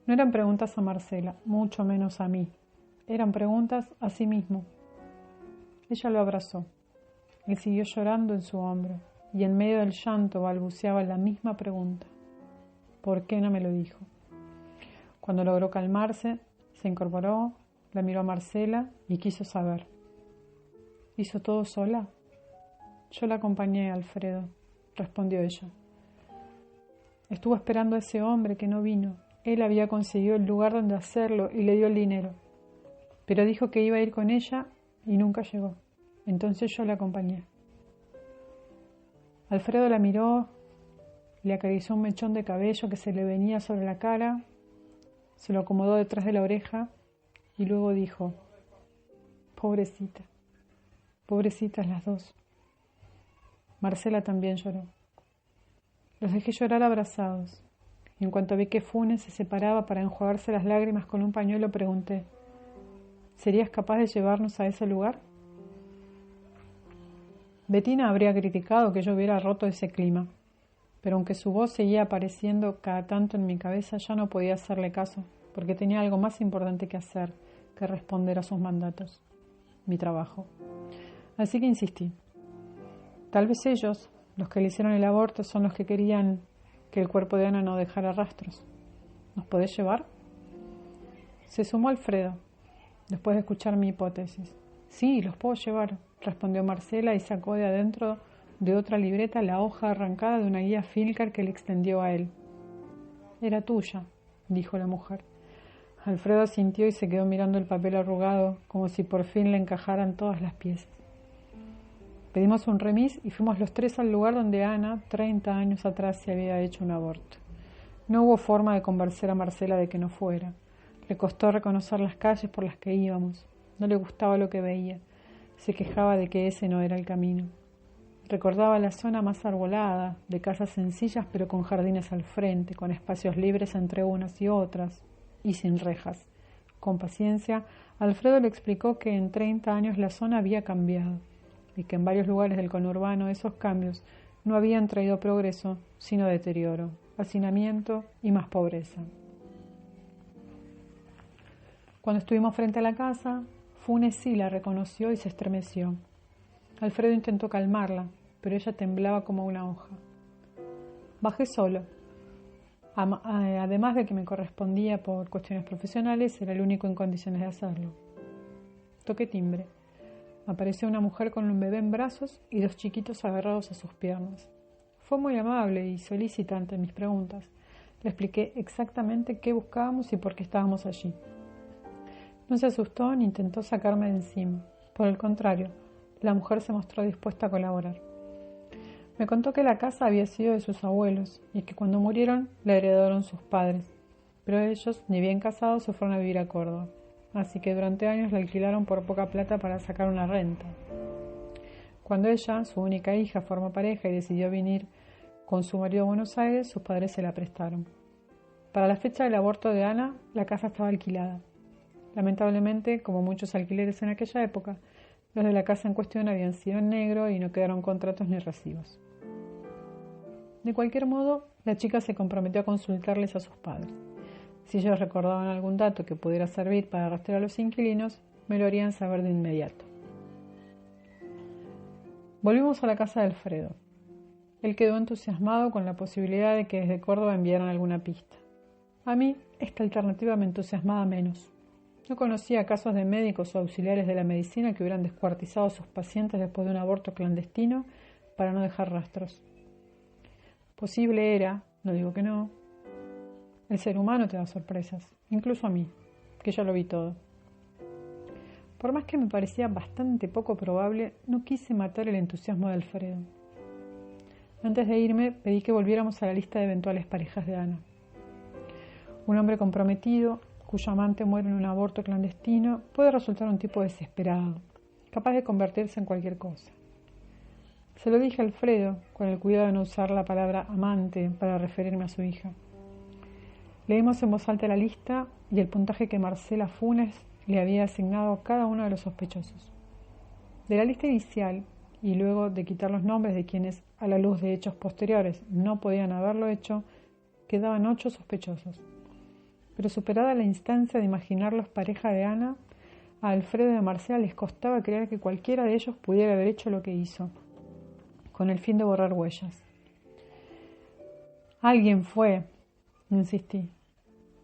No eran preguntas a Marcela, mucho menos a mí. Eran preguntas a sí mismo. Ella lo abrazó. Él siguió llorando en su hombro, y en medio del llanto balbuceaba la misma pregunta: ¿por qué no me lo dijo? Cuando logró calmarse, se incorporó, la miró a Marcela y quiso saber. ¿Hizo todo sola? Yo la acompañé, Alfredo, respondió ella. Estuvo esperando a ese hombre que no vino. Él había conseguido el lugar donde hacerlo y le dio el dinero. Pero dijo que iba a ir con ella y nunca llegó. Entonces yo la acompañé. Alfredo la miró, le acarició un mechón de cabello que se le venía sobre la cara, se lo acomodó detrás de la oreja y luego dijo: pobrecita, pobrecitas las dos. Marcela también lloró. Los dejé llorar abrazados, y en cuanto vi que Funes se separaba para enjuagarse las lágrimas con un pañuelo, pregunté: ¿serías capaz de llevarnos a ese lugar? Bettina habría criticado que yo hubiera roto ese clima, pero aunque su voz seguía apareciendo cada tanto en mi cabeza, ya no podía hacerle caso, porque tenía algo más importante que hacer que responder a sus mandatos: mi trabajo. Así que insistí. Tal vez ellos, los que le hicieron el aborto, son los que querían que el cuerpo de Ana no dejara rastros. ¿Nos podés llevar? Se sumó Alfredo, después de escuchar mi hipótesis. Sí, los puedo llevar, respondió Marcela y sacó de adentro de otra libreta la hoja arrancada de una guía Filcar que le extendió a él. Era tuya, dijo la mujer. Alfredo asintió y se quedó mirando el papel arrugado, como si por fin le encajaran todas las piezas. Pedimos un remis y fuimos los tres al lugar donde Ana, 30 años atrás, se había hecho un aborto. No hubo forma de convencer a Marcela de que no fuera. Le costó reconocer las calles por las que íbamos. No le gustaba lo que veía. Se quejaba de que ese no era el camino. Recordaba la zona más arbolada, de casas sencillas pero con jardines al frente, con espacios libres entre unas y otras, y sin rejas. Con paciencia, Alfredo le explicó que en 30 años la zona había cambiado, y que en varios lugares del conurbano esos cambios no habían traído progreso, sino deterioro, hacinamiento y más pobreza. Cuando estuvimos frente a la casa, Funes sí la reconoció y se estremeció. Alfredo intentó calmarla, pero ella temblaba como una hoja. Bajé solo. Además de que me correspondía por cuestiones profesionales, era el único en condiciones de hacerlo. Toqué timbre. Apareció una mujer con un bebé en brazos y 2 chiquitos agarrados a sus piernas. Fue muy amable y solícita ante mis preguntas. Le expliqué exactamente qué buscábamos y por qué estábamos allí. No se asustó ni intentó sacarme de encima. Por el contrario, la mujer se mostró dispuesta a colaborar. Me contó que la casa había sido de sus abuelos y que cuando murieron la heredaron sus padres, pero ellos, ni bien casados, se fueron a vivir a Córdoba, así que durante años la alquilaron por poca plata para sacar una renta. Cuando ella, su única hija, formó pareja y decidió venir con su marido a Buenos Aires, sus padres se la prestaron. Para la fecha del aborto de Ana, la casa estaba alquilada. Lamentablemente, como muchos alquileres en aquella época, los de la casa en cuestión habían sido en negro y no quedaron contratos ni recibos. De cualquier modo, la chica se comprometió a consultarles a sus padres. Si ellos recordaban algún dato que pudiera servir para rastrear a los inquilinos, me lo harían saber de inmediato. Volvimos a la casa de Alfredo. Él quedó entusiasmado con la posibilidad de que desde Córdoba enviaran alguna pista. A mí, esta alternativa me entusiasmaba menos. No conocía casos de médicos o auxiliares de la medicina que hubieran descuartizado a sus pacientes después de un aborto clandestino para no dejar rastros. Posible era, no digo que no. El ser humano te da sorpresas, incluso a mí, que ya lo vi todo. Por más que me parecía bastante poco probable, no quise matar el entusiasmo de Alfredo. Antes de irme, pedí que volviéramos a la lista de eventuales parejas de Ana. Un hombre comprometido, cuyo amante muere en un aborto clandestino, puede resultar un tipo desesperado, capaz de convertirse en cualquier cosa. Se lo dije a Alfredo, con el cuidado de no usar la palabra amante para referirme a su hija. Leímos en voz alta la lista y el puntaje que Marcela Funes le había asignado a cada uno de los sospechosos. De la lista inicial, y luego de quitar los nombres de quienes, a la luz de hechos posteriores, no podían haberlo hecho, quedaban 8 sospechosos. Pero superada la instancia de imaginarlos pareja de Ana, a Alfredo y a Marcela les costaba creer que cualquiera de ellos pudiera haber hecho lo que hizo, con el fin de borrar huellas. Alguien fue, insistí,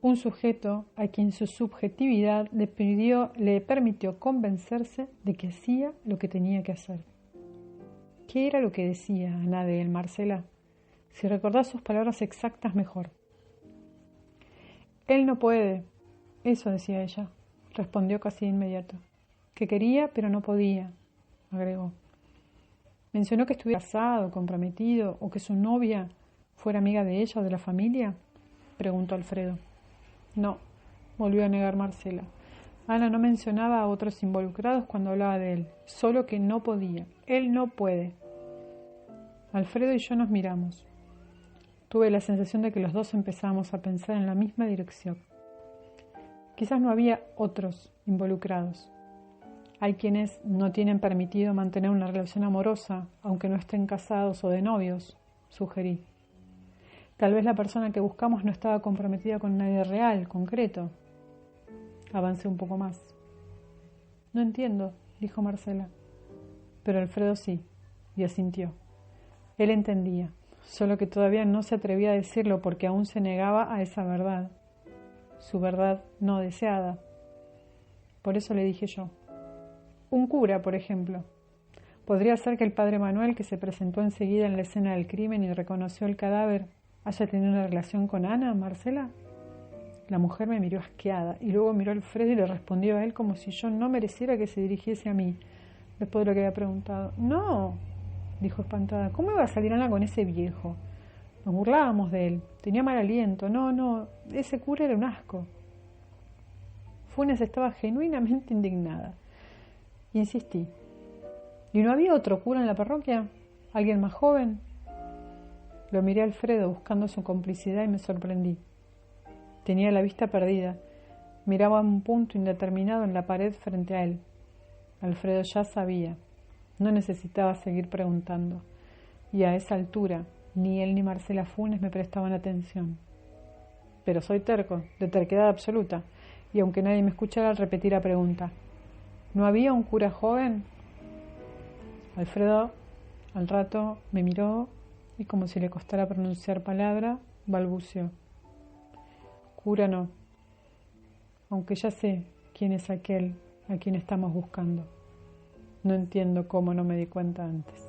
un sujeto a quien su subjetividad le permitió convencerse de que hacía lo que tenía que hacer. ¿Qué era lo que decía Ana de él, Marcela? Si recordás sus palabras exactas, mejor. Él no puede, eso decía ella, respondió casi de inmediato. Que quería, pero no podía, agregó. ¿Mencionó que estuviera casado, comprometido, o que su novia fuera amiga de ella o de la familia? Preguntó Alfredo. No, volvió a negar Marcela. Ana no mencionaba a otros involucrados cuando hablaba de él, solo que no podía. Él no puede. Alfredo y yo nos miramos. Tuve la sensación de que los dos empezábamos a pensar en la misma dirección. Quizás no había otros involucrados. Hay quienes no tienen permitido mantener una relación amorosa, aunque no estén casados o de novios, sugerí. Tal vez la persona que buscamos no estaba comprometida con nadie real, concreto. Avancé un poco más. No entiendo, dijo Marcela. Pero Alfredo sí, y asintió. Él entendía. solo que todavía no se atrevía a decirlo porque aún se negaba a esa verdad, su verdad no deseada. Por eso le dije yo. Un cura, por ejemplo. ¿Podría ser que el padre Manuel, que se presentó enseguida en la escena del crimen y reconoció el cadáver, haya tenido una relación con Ana, Marcela? La mujer me miró asqueada y luego miró a Alfredo y le respondió a él como si yo no mereciera que se dirigiese a mí, después de lo que había preguntado. No, dijo espantada, ¿cómo iba a salir Ana con ese viejo? Nos burlábamos de él, tenía mal aliento. No, ese cura era un asco. Funes estaba genuinamente indignada. Insistí. ¿Y no había otro cura en la parroquia? ¿Alguien más joven? Lo miré a Alfredo buscando su complicidad y me sorprendí. Tenía la vista perdida. Miraba un punto indeterminado en la pared frente a él. Alfredo ya sabía. No necesitaba seguir preguntando. Y a esa altura, ni él ni Marcela Funes me prestaban atención. Pero soy terco, de terquedad absoluta, y aunque nadie me escuchara, repetí la pregunta. ¿No había un cura joven? Alfredo, al rato, me miró y, como si le costara pronunciar palabra, balbuceó. Cura no, aunque ya sé quién es aquel a quien estamos buscando. No entiendo cómo no me di cuenta antes.